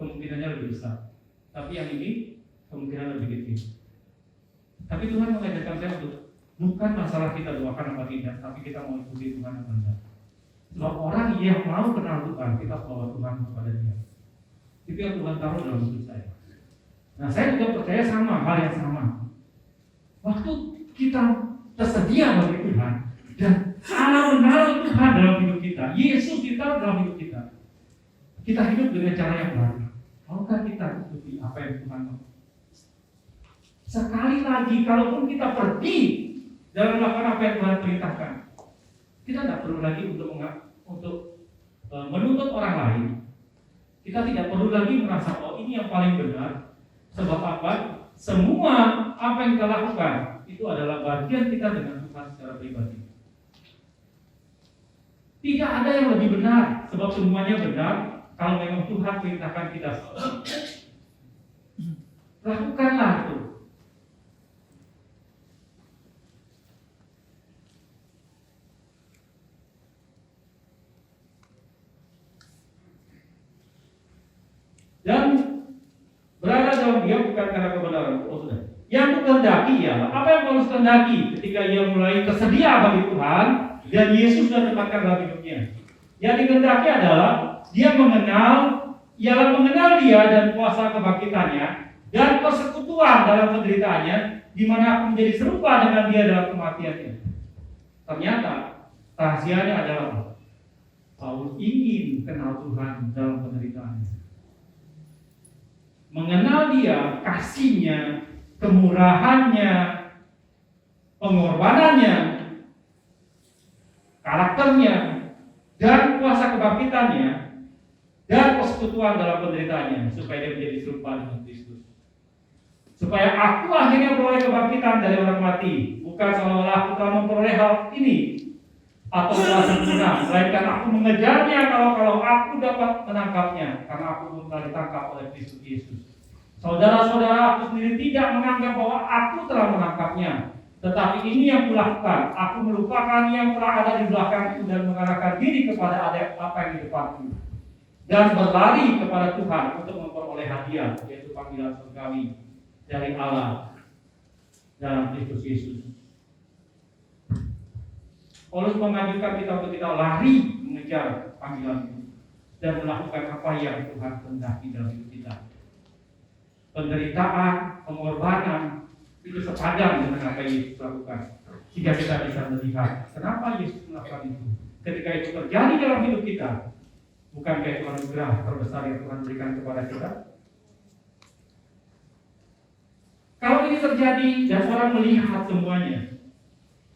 kemungkinannya lebih besar. Tapi yang ini kemungkinan lebih kecil. Tapi Tuhan mengajarkan saya untuk Bukan masalah kita doakan apa tidak, tapi kita mau ikuti Tuhan apa enggak. Sebab orang yang mau kenal Tuhan, kita bawa Tuhan kepada dia. Itu yang Tuhan taruh dalam hidup saya. Nah, saya juga percaya sama, hal yang sama. Waktu kita tersedia bagi Tuhan, dan Allah menaruh Tuhan dalam hidup kita, Yesus ditaruh dalam hidup kita, kita hidup dengan cara yang baru. Maukah kita ikuti apa yang Tuhan mau? Sekali lagi, kalaupun kita pergi dalam melakukan apa yang Tuhan perintahkan, kita tidak perlu lagi untuk menuntut orang lain. Kita tidak perlu lagi merasa, oh ini yang paling benar. Sebab apa? Semua apa yang kita lakukan itu adalah bagian kita dengan Tuhan secara pribadi. Tidak ada yang lebih benar, sebab semuanya benar. Kalau memang Tuhan perintahkan kita, lakukanlah itu. Dan berada dalam dia bukan karena kebenaran. Oh sudah. Yang dikehendaki ya, apa yang Paulus kehendaki ketika ia mulai tersedia bagi Tuhan dan Yesus sudah tempatkan dalam hidupnya. Yang dikehendaki adalah dia ialah mengenal dia dan kuasa kebangkitannya dan persekutuan dalam penderitaannya, di mana aku menjadi serupa dengan dia dalam kematiannya. Ternyata rahasianya adalah Paulus ingin kenal Tuhan dalam penderitaannya. Mengenal dia, kasihnya, kemurahannya, pengorbanannya, karakternya, dan kuasa kebangkitannya, dan persekutuan dalam penderitaannya, supaya dia menjadi serupa dengan Kristus. Supaya aku akhirnya memperoleh kebangkitan dari orang mati, bukan seolah-olah aku telah memperoleh hal ini atau telah sempurna, melainkan aku mengejarnya kalau aku dapat menangkapnya, karena aku belum telah ditangkap oleh Kristus Yesus. Saudara-saudara, aku sendiri tidak menganggap bahwa aku telah menangkapnya, tetapi ini yang kulakukan. Aku melupakan yang telah ada di belakangku dan mengarahkan diri kepada apa yang di depanku, dan berlari kepada Tuhan untuk memperoleh hadiah, yaitu panggilan surgawi dari Allah dalam Kristus Yesus. Paulus mengajukan kita untuk kita lari mengejar panggilan itu dan melakukan apa yang Tuhan kehendaki dalam hidup kita. Penderitaan, pengorbanan itu sepadan dengan apa yang Yesus lakukan, sehingga kita bisa melihat kenapa Yesus melakukan itu. Ketika itu terjadi dalam hidup kita, bukankah itu anugerah terbesar yang Tuhan berikan kepada kita? Kalau ini terjadi dan orang melihat semuanya,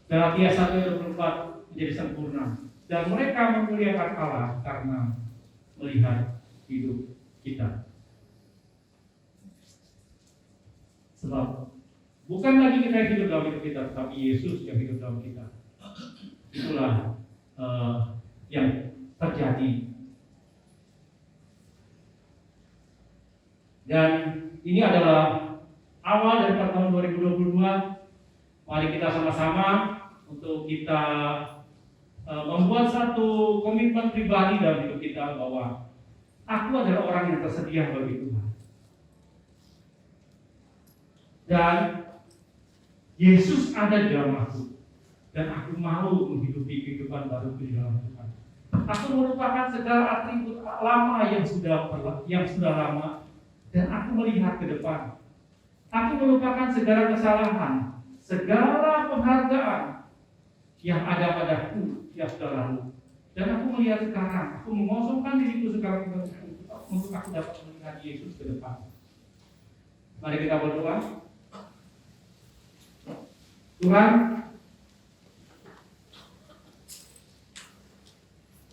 Galatia 1:24 menjadi sempurna, dan mereka memuliakan Allah karena melihat hidup kita. Sebab bukan lagi kita yang hidup dalam hidup kita, tetapi Yesus yang hidup dalam kita. Itulah yang terjadi. Dan ini adalah awal dari tahun 2022. Mari kita sama-sama untuk kita membuat satu komitmen pribadi dalam hidup kita bahwa aku adalah orang yang tersedia bagi Tuhan. Dan Yesus ada di dalam aku, dan aku mau menghidupi kehidupan baru di dalam Tuhan. Aku melupakan segala atribut lama yang sudah lama, dan aku melihat ke depan. Aku melupakan segala kesalahan, segala penghargaan yang ada padaku yang sudah lalu, dan aku melihat sekarang. Aku mengosongkan diriku sekarang untuk aku dapat melihat Yesus ke depan. Mari kita berdoa. Tuhan,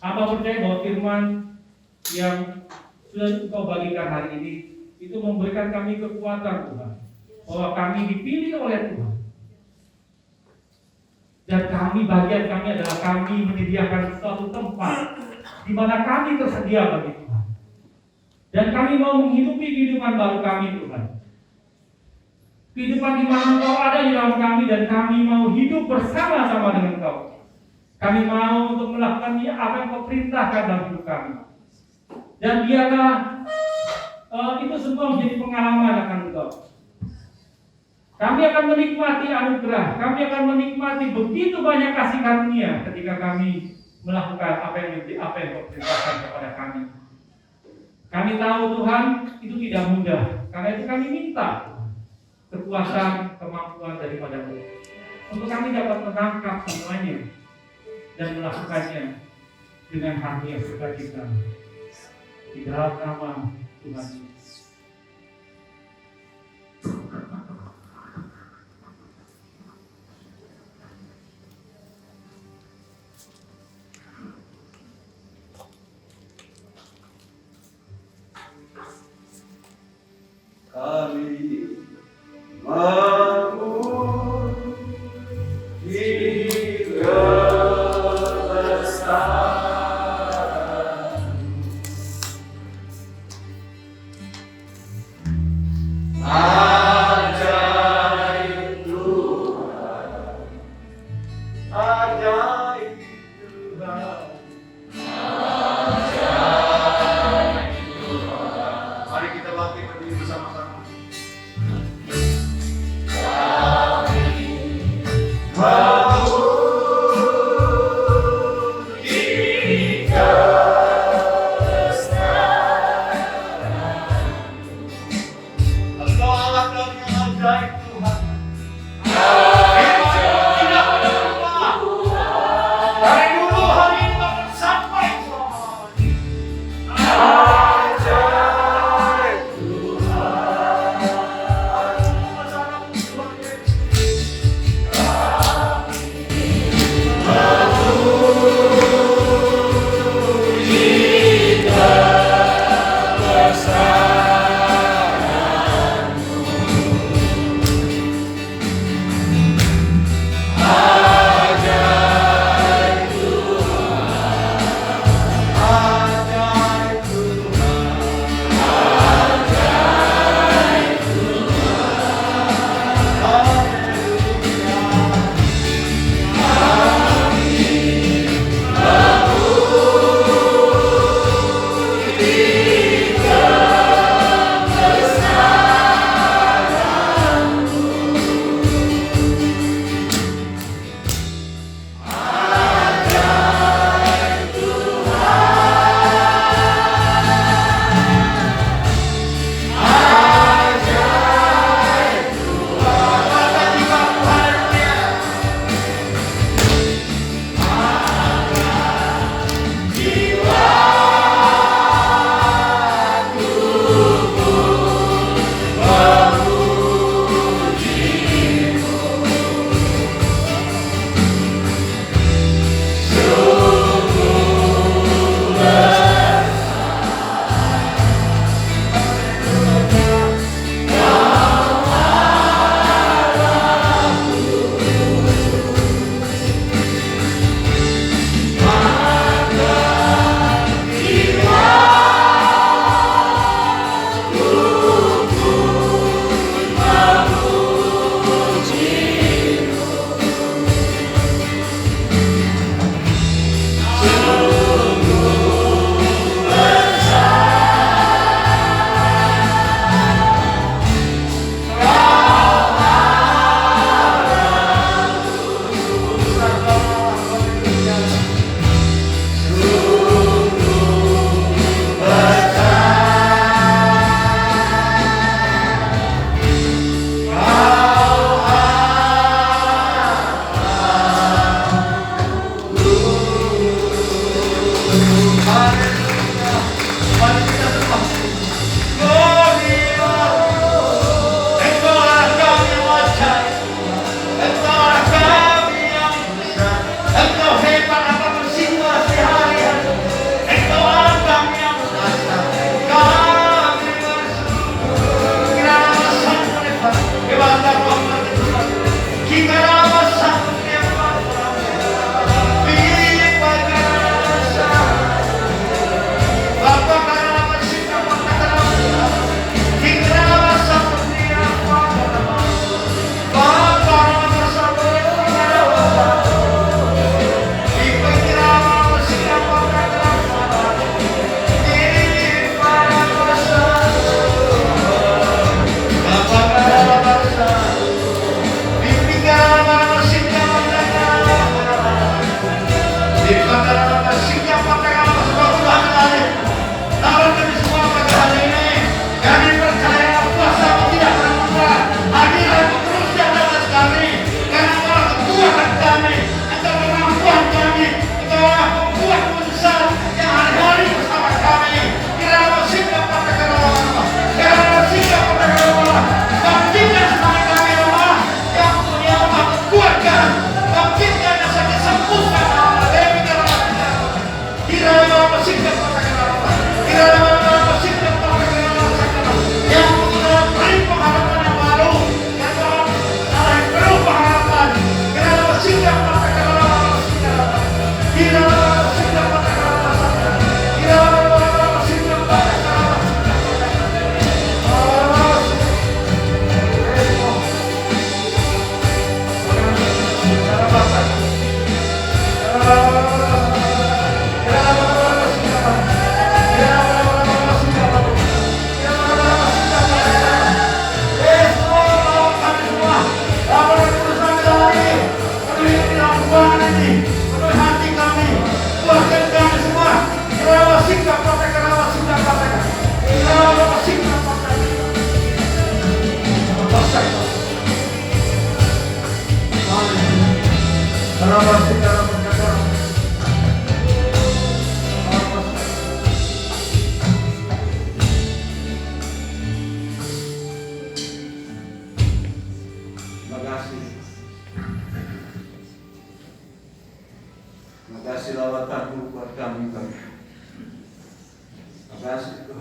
hamba percaya bahwa firman yang sudah Engkau bagikan hari ini itu memberikan kami kekuatan, Tuhan, bahwa kami dipilih oleh Tuhan. Dan bagian kami adalah kami menyediakan suatu tempat di mana kami tersedia bagi Tuhan. Dan kami mau menghidupi kehidupan baru kami, Tuhan. Kehidupan di mana Engkau ada di dalam kami, dan kami mau hidup bersama-sama dengan Engkau. Kami mau untuk melakukan apa yang Engkau perintahkan dalam hidup kami. Dan biarlah itu semua menjadi pengalaman akan Engkau. Kami akan menikmati anugerah, kami akan menikmati begitu banyak kasih karunia ketika kami melakukan apa yang Kau perintahkan kepada kami. Kami tahu Tuhan itu tidak mudah, karena itu kami minta kekuatan, kemampuan daripada-Mu untuk kami dapat menangkap semuanya dan melakukannya dengan hati yang sukacita. Di dalam nama Tuhan Yesus. Kami bangun hingga besar, ajaib Tuhan, ajaib Tuhan. Mari kita bangkit berdiri bersama-sama.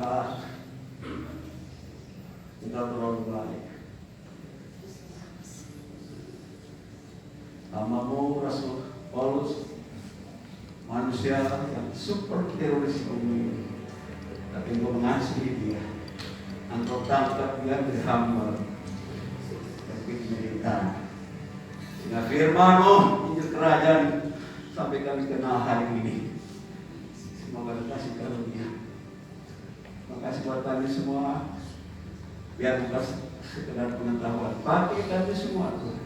Tuhan, Engkau terlalu baik. Namamu Rasul Paulus, manusia yang super teroris ini, tapi Engkau mengasihi dia. Engkau tangkap dia dari hamba, tapi penderitaan. Sehingga firman-Mu Injil kerajaan sampai kami kenal hari ini. Semoga kasih karunia. Terima kasih buat kami semua. Biar bukan sekedar pengetahuan, bagi kami semua Tuhan.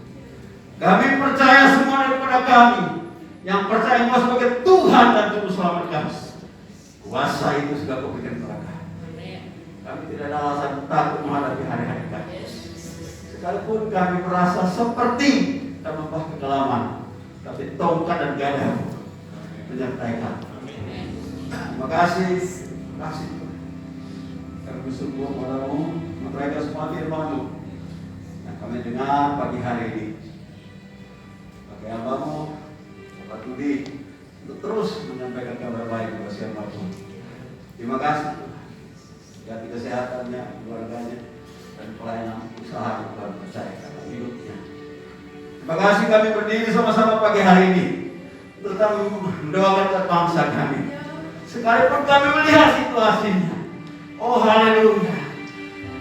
Kami percaya semua daripada kami yang percaya Engkau sebagai Tuhan dan Juru Selamat kami. Kuasa itu sudah Kau berikan kepada kami. Kami tidak ada alasan takut menghadapi hari-hari kami. Sekalipun kami merasa seperti tanpa kedalaman, tapi tongkat dan gada menyertai kami. Terima kasih, terima kasih. Kami bersyukur padamu, mereka semua firman-Mu yang kami dengar pagi hari ini. Pakai hambamu, Bapak Tudi, untuk terus menyampaikan kabar baik kepada siapapun. Terima kasih Tuhan. Kesehatannya, keluarganya, dan pelayanan usaha yang Tuhan percayakan hidupnya. Terima kasih kami berdiri sama-sama pagi hari ini untuk mendoakan bangsa kami. Sekalipun kami melihat situasinya, oh haleluya,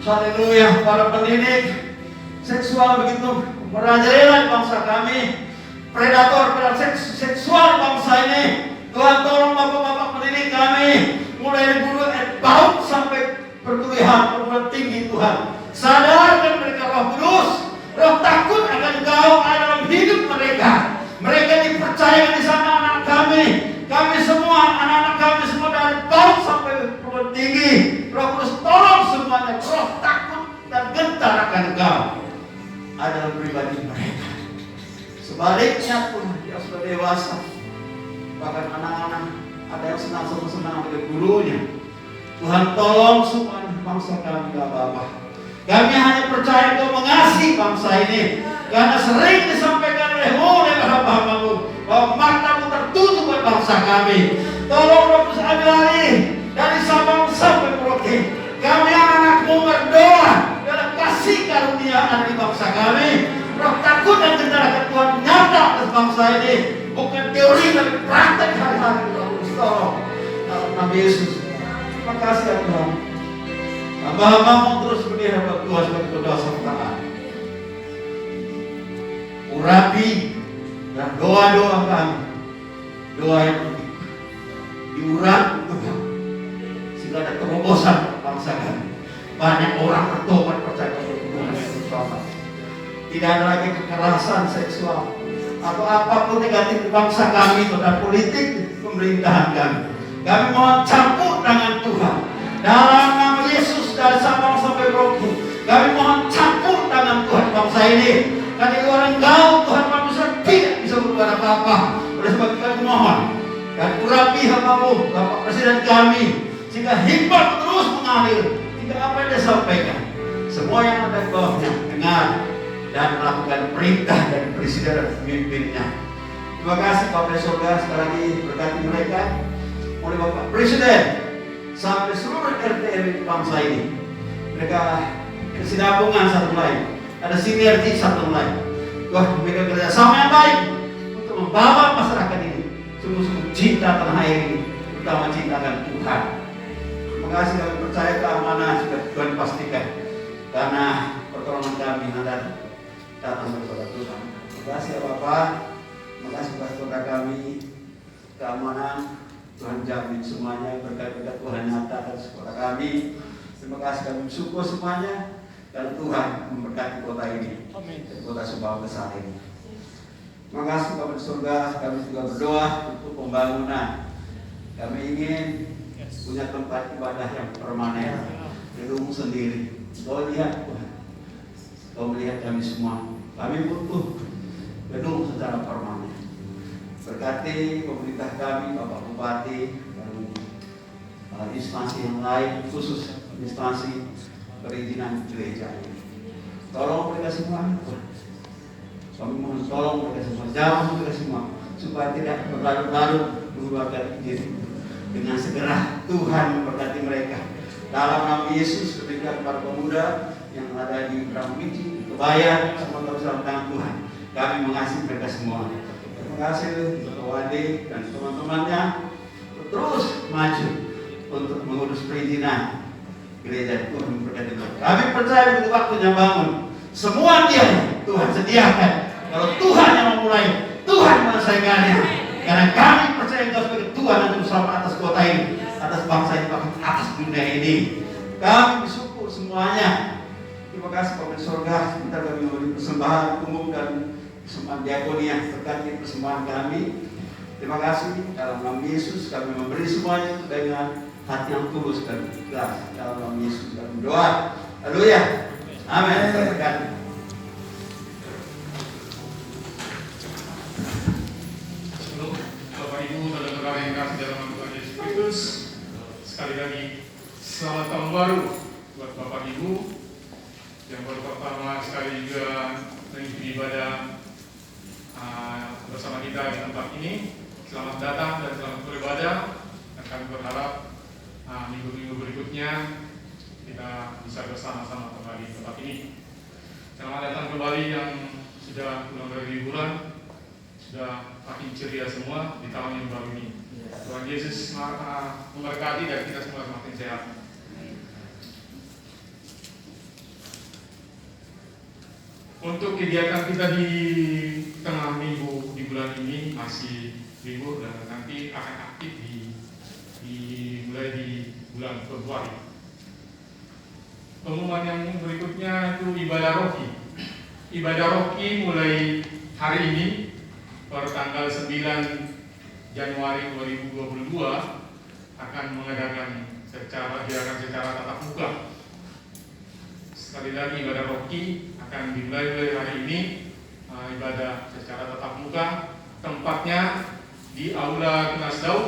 haleluya, para pendidik seksual begitu merajalela bangsa kami, predator seksual bangsa ini. Tuhan tolong bapak-bapak pendidik kami, mulai dari guru PAUD sampai perguruan tinggi Tuhan. Sadarkan mereka Roh Kudus, roh takut akan Engkau ada dalam hidup mereka. Mereka dipercaya di sana anak kami semua, anak-anak kami semua dari PAUD sampai perguruan tinggi. Roh Kudus tolong semuanya, roh takut dan gentar akan Engkau ada dalam pribadi mereka. Sebaliknya pun yang sudah dewasa, bahkan anak-anak ada yang senang-senang dengan gurunya. Tuhan tolong semua bangsa kami Bapak. Kami hanya percaya Engkau mengasihi bangsa ini, karena sering disampaikan oleh hamba-Mu bahwa matamu tertutup buat bangsa kami. Tolong Roh Kudus ambil alih dari Sabang sampai Merauke. Kami anak-anak-Mu berdoa dalam kasih karunia ada di bangsa kami. Roh takut dan gentar Tuhan nyata atas bangsa ini, bukan teori tapi praktek hari-hari. Tolong dalam nama Yesus. Terima kasih ya Tuhan. Hamba-Mu terus berdiam Tuhan sebagai berdoa sertaan. Urapi dan doa-doa kami, doa yang diurapi Tuhan, sehingga ada terobosan bangsa kami. Banyak orang bertobat percaya kepada Tuhan bersama. Tidak ada lagi kekerasan seksual atau apapun negatif di bangsa kami dan politik pemerintahan kami. Kami mohon campur tangan Tuhan dalam nama Yesus dari Sabang sampai Merauke. Kami mohon campur tangan Tuhan bangsa ini. Karena di luar Engkau Tuhan manusia tidak bisa berbuat apa-apa. Oleh sebab itu kami mohon dan urapi hamba-Mu Bapak Presiden kami, sehingga hikmat terus mengalir, sehingga apa yang dia sampaikan semua yang ada di bawahnya dengar dan melakukan perintah dari Presiden dan pemimpinnya. Terima kasih Bapak di surga, sekali lagi berkati mereka, oleh Bapak Presiden sampai seluruh RT RW bangsa ini. Mereka kesinambungan satu lain, ada sinergi satu lain. Wah, mereka kerjasama yang baik untuk membawa masyarakat ini sungguh-sungguh cinta tanah air ini, terutama cinta akan Tuhan. Terima kasih kami percaya keamanan sudah Tuhan pastikan, karena pertolongan kami ada datang kepada Tuhan. Terima kasih ya Bapak, terima kasih kepada kami keamanan Tuhan jamin semuanya, berkat-berkat Tuhan nyata atas kepada kami. Terima kasih kami bersyukur semuanya, dan Tuhan memberkati kota ini, kota Sumbawa besar ini. Terima kasih Bapak di surga, kami juga berdoa untuk pembangunan. Kami ingin punya tempat ibadah yang permanen, gedung sendiri. Kau lihat Tuhan, Kau melihat kami semua. Kami butuh gedung secara permanen. Berkati pemerintah kami, Bapak Bupati, dan instansi yang lain, khusus instansi perizinan gereja ini. Tolong mereka semua, kami mohon tolong mereka semua, jauh mereka semua, supaya tidak berlarut-larut mengeluarkan izin. Dengan segera Tuhan memberkati mereka, Dalam nama Yesus, ketika para pemuda yang ada di Bramuji, Kebaya, semua terus dalam tangan Tuhan. Kami mengasihi mereka semua. Terima kasih untuk Wade dan teman-temannya terus maju untuk mengurus perizinan gereja. Tuhan memberkati kita. Kami percaya begitu waktunya bangun, semua dia Tuhan sediakan. Kalau Tuhan yang memulai, Tuhan menyelesaikannya. Karena kami percaya Engkau sebagai Tuhan yang bersama atas kota ini, atas bangsa ini, bahkan atas dunia ini. Kami bersyukur semuanya. Terima kasih Bapak di surga. Kita kami memberi persembahan umum dan persembahan diakoni yang terkait persembahan kami. Terima kasih dalam nama Yesus kami memberi semuanya dengan hati yang tulus dan ikhlas. Dalam nama Yesus kami berdoa. Haleluya. Amin. Terima Bapak Ibu, saudara-saudara yang kasih dalam nama Tuhan Yesus Kristus, sekali lagi selamat tahun baru buat Bapak Ibu yang baru pertama sekali juga mengikuti ibadah bersama kita di tempat ini. Selamat datang dan selamat beribadah. Dan kami berharap minggu-minggu berikutnya kita bisa bersama-sama kembali di tempat ini. Selamat datang kembali yang sudah pulang dari liburan, sudah makin ceria semua di tahun yang baru ini. Tuhan Yesus memberkati dan kita semua semakin sehat. Untuk kegiatan kita di tengah minggu di bulan ini masih libur dan nanti akan aktif mulai di bulan Februari. Pengumuman yang berikutnya itu ibadah rohki. Ibadah rohki mulai hari ini per tanggal 9 Januari 2022 akan mengadakan gerakan secara tatap muka. Sekali lagi ibadah rohki akan dimulai mulai hari ini, ibadah secara tatap muka. Tempatnya di Aula Tunas Daud,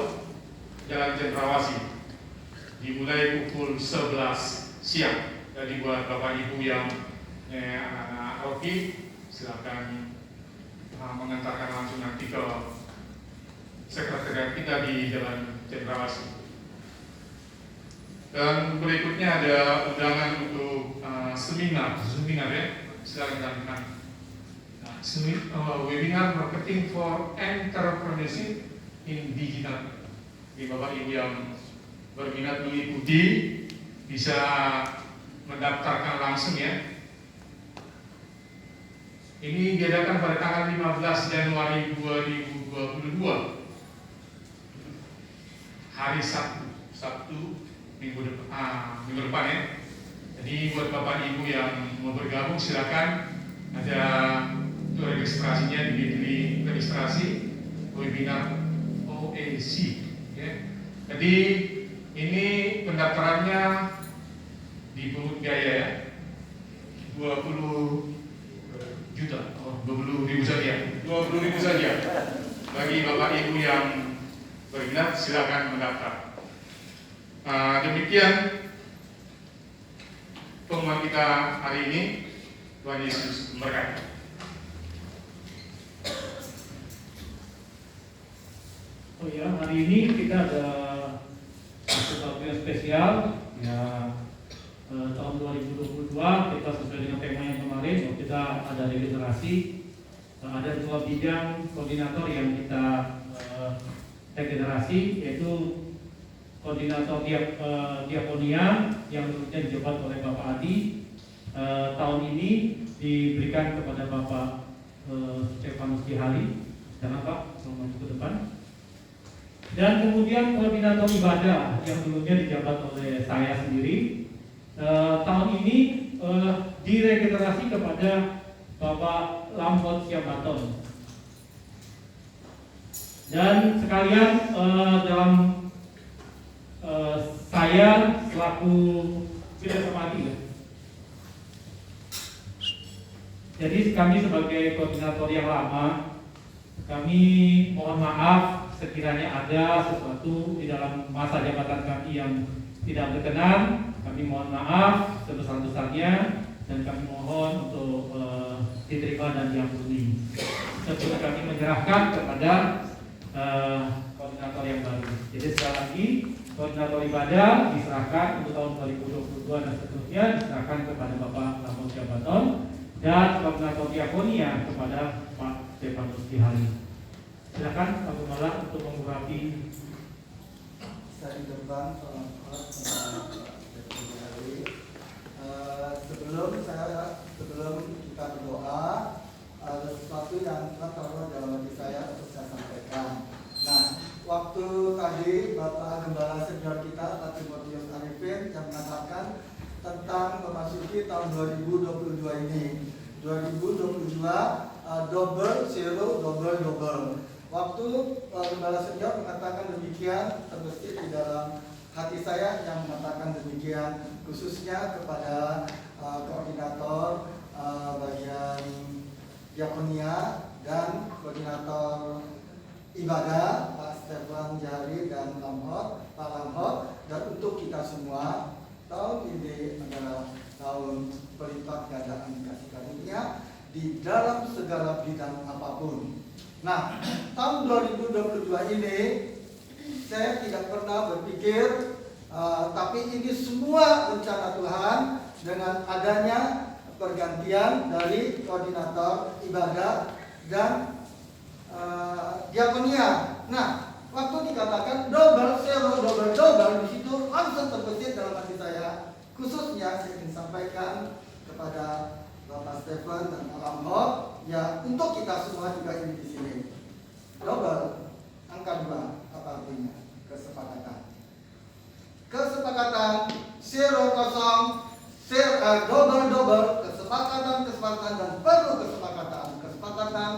Jalan Cendrawasih. Dimulai pukul 11 siang. Jadi buat Bapak Ibu yang anak-anak rohki, silakan mengantarkan langsung nanti ke sekretariat kita di Jalan Cendrawasih. Dan berikutnya ada undangan untuk seminar ya, silakan sampaikan. Webinar marketing for entrepreneurship in digital. Jadi Bapak Ibu yang berminat mengikuti bisa mendaftarkan langsung ya. Ini diadakan pada tanggal 15 Januari 2022, hari Sabtu minggu depan ya. Jadi buat Bapak Ibu yang mau bergabung silakan, ada itu registrasinya di registrasi webinar OAC ya. Jadi ini pendaftarannya dipungut biaya ya, 20 juta, 20.000 saja, 20.000 saja. Bagi Bapak Ibu yang berminat silakan mendaftar. Demikian pengumuman kita hari ini. Tuhan Yesus memberkati. Oh ya, hari ini kita ada sesuatu yang spesial ya. Tahun 2022 kita sesuai dengan tema yang kemarin, kita ada regenerasi. Ada dua bidang koordinator yang kita regenerasi, yaitu koordinator diakonia yang dulunya dijabat oleh Bapak Adi. Tahun ini diberikan kepada Bapak Stefanus Dihari. Jangan Pak, maju ke depan. Dan kemudian koordinator ibadah yang dulunya dijabat oleh saya sendiri. Tahun ini diregenerasi kepada Bapak Lampot Siabaton. Dan sekalian dalam saya selaku tidak semati ya. Jadi kami sebagai koordinator yang lama, kami mohon maaf sekiranya ada sesuatu di dalam masa jabatan kami yang tidak berkenan. Kami mohon maaf sebesar-besarnya dan kami mohon untuk diterima dan diampuni. Sebelum kami menyerahkan kepada koordinator yang baru. Jadi sekali lagi Koordinator ibadah diserahkan untuk tahun 2022 dan seterusnya diserahkan kepada Bapak Lamos Jabaton, dan koordinator diakonia kepada Pak Stefanus Dihari. Silakan Pak Gembala untuk mengurapi. Saya di depan sebelum kita berdoa, ada sesuatu yang Tuhan taruh dalam hati saya untuk saya sampaikan. Nah, waktu tadi Bapak Gembala senior kita Pak Timotius Arifin yang mengatakan tentang memasuki tahun 2022 ini. 2022 double zero double. Waktu Gembala senior mengatakan demikian, terbesit di dalam hati saya yang mengatakan demikian, khususnya kepada koordinator bagian diakonia dan koordinator ibadah Pak Stefan Jari dan Pak Lamhot, dan untuk kita semua. Tahun ini adalah tahun berlipat gandaan kasih karunia di dalam segala bidang apapun. Nah, tahun 2022 ini saya tidak pernah berpikir, tapi ini semua rencana Tuhan dengan adanya pergantian dari koordinator ibadah dan diakonia. Nah, waktu dikatakan double zero double, di situ langsung terbesit dalam hati saya. Khususnya saya ingin sampaikan kepada Bapak Stefan dan Pak Lamhot, ya untuk kita semua juga ini di sini. Double, angka 2, apa artinya? Kesepakatan. Kesepakatan, zero kosong, double, kesepakatan dan perlu kesepakatan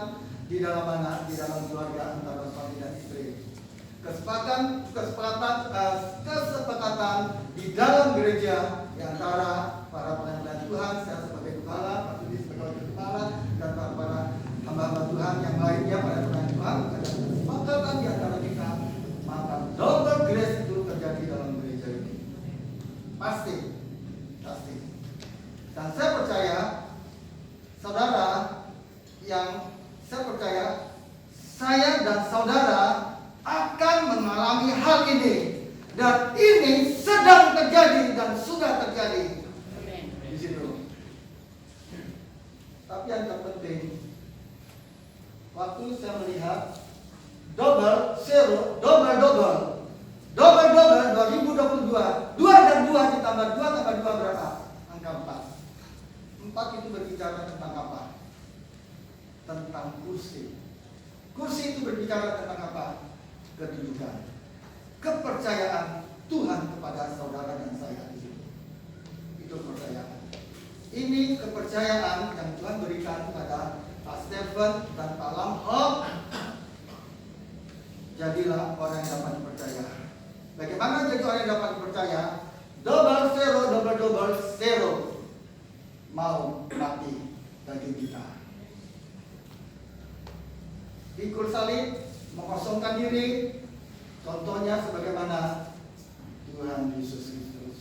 di dalam mana? Di dalam keluarga antara suami dan istri. Kesepakatan di dalam gereja di antara para pelayan Tuhan, saya sebagai kepala, Pak Budi sebagai kepala, dan para hamba-hamba Tuhan yang lainnya, pada pelayan Tuhan, ada kesepakatan di antara kita, maka double grace itu terjadi dalam gereja ini. Pasti. Dan saya percaya, saudara, saya dan saudara akan mengalami hal ini, dan ini sedang terjadi dan sudah terjadi di situ. Tapi yang terpenting, waktu saya melihat double zero double 2022, 2 dan 2 ditambah 2 tambah 2 berapa? Angka 4. 4 itu berbicara tentang apa? Tentang kursi. Kursi itu berbicara tentang apa? Kedudukan, kepercayaan Tuhan kepada saudara dan saya di situ. Itu kepercayaan. Ini kepercayaan yang Tuhan berikan kepada Pak Stefan dan Pak Lamhot. Jadilah orang yang dapat dipercaya. Bagaimana jadi orang yang dapat dipercaya? Double zero mau mati bagi kita. Pikul salib, mengosongkan diri, contohnya sebagaimana Tuhan Yesus Kristus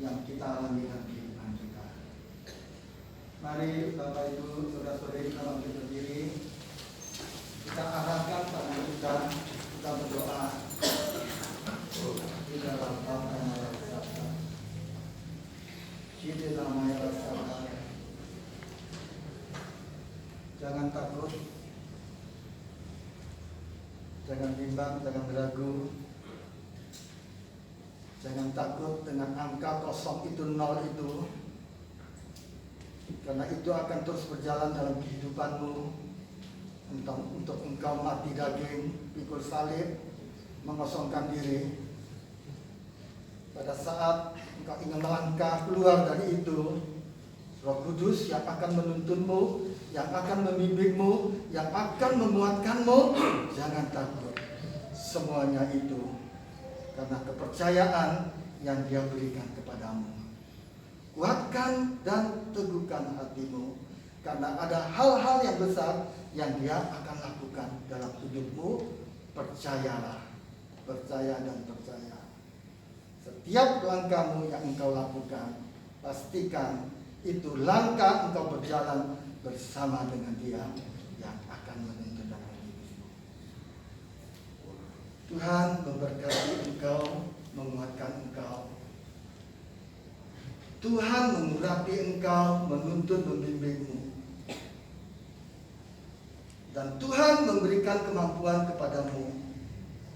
yang kita alami dalam kehidupan kita. Mari Bapak Ibu, saudara-saudari kita bangkit berdiri. Kita arahkan tangan kita berdoa di dalam nama Yesus. Jangan takut, jangan bimbang, jangan ragu, jangan takut dengan angka kosong itu, 0 itu, karena itu akan terus berjalan dalam kehidupanmu. Untuk engkau mati daging, pikul salib, mengosongkan diri. Pada saat engkau ingin melangkah keluar dari itu, Roh Kudus yang akan menuntunmu, yang akan membimbingmu, yang akan menguatkanmu, jangan takut. Semuanya itu karena kepercayaan yang Dia berikan kepadamu. Kuatkan dan teguhkan hatimu, karena ada hal-hal yang besar yang Dia akan lakukan dalam hidupmu. Percayalah, percaya dan percaya. Setiap langkahmu yang engkau lakukan, pastikan itu langkah engkau berjalan bersama dengan Dia yang akan menuntun dalam hidupmu. Tuhan memberkati engkau, menguatkan engkau. Tuhan mengurapi engkau, menuntun, membimbingmu. Dan Tuhan memberikan kemampuan kepadamu.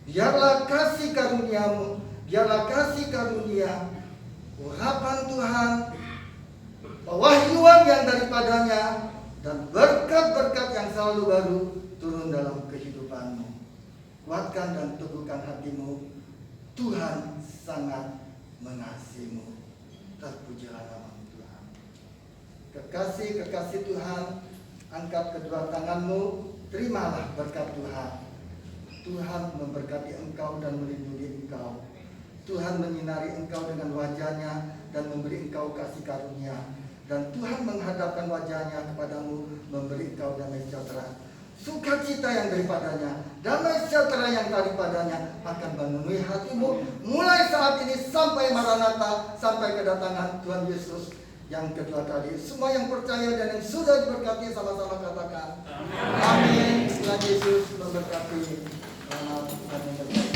Biarlah kasih karuniamu, biarlah kasih karunia, urapan Tuhan, pewahyuan yang daripadanya, dan berkat-berkat yang selalu baru turun dalam kehidupanmu. Kuatkan dan teguhkan hatimu. Tuhan sangat mengasihimu. Terpujilah nama Tuhan. Kekasih-kekasih Tuhan, angkat kedua tanganmu, terimalah berkat Tuhan. Tuhan memberkati engkau dan melindungi engkau. Tuhan menyinari engkau dengan wajahnya dan memberi engkau kasih karunia. Dan Tuhan menghadapkan wajahnya kepadamu, memberi engkau damai sejahtera. Sukacita yang daripadanya, damai sejahtera yang daripadanya akan memenuhi hatimu mulai saat ini sampai Maranatha, sampai kedatangan Tuhan Yesus yang kedua kali. Semua yang percaya dan yang sudah diberkati sama-sama katakan amin. Tuhan Yesus memberkati. Selamat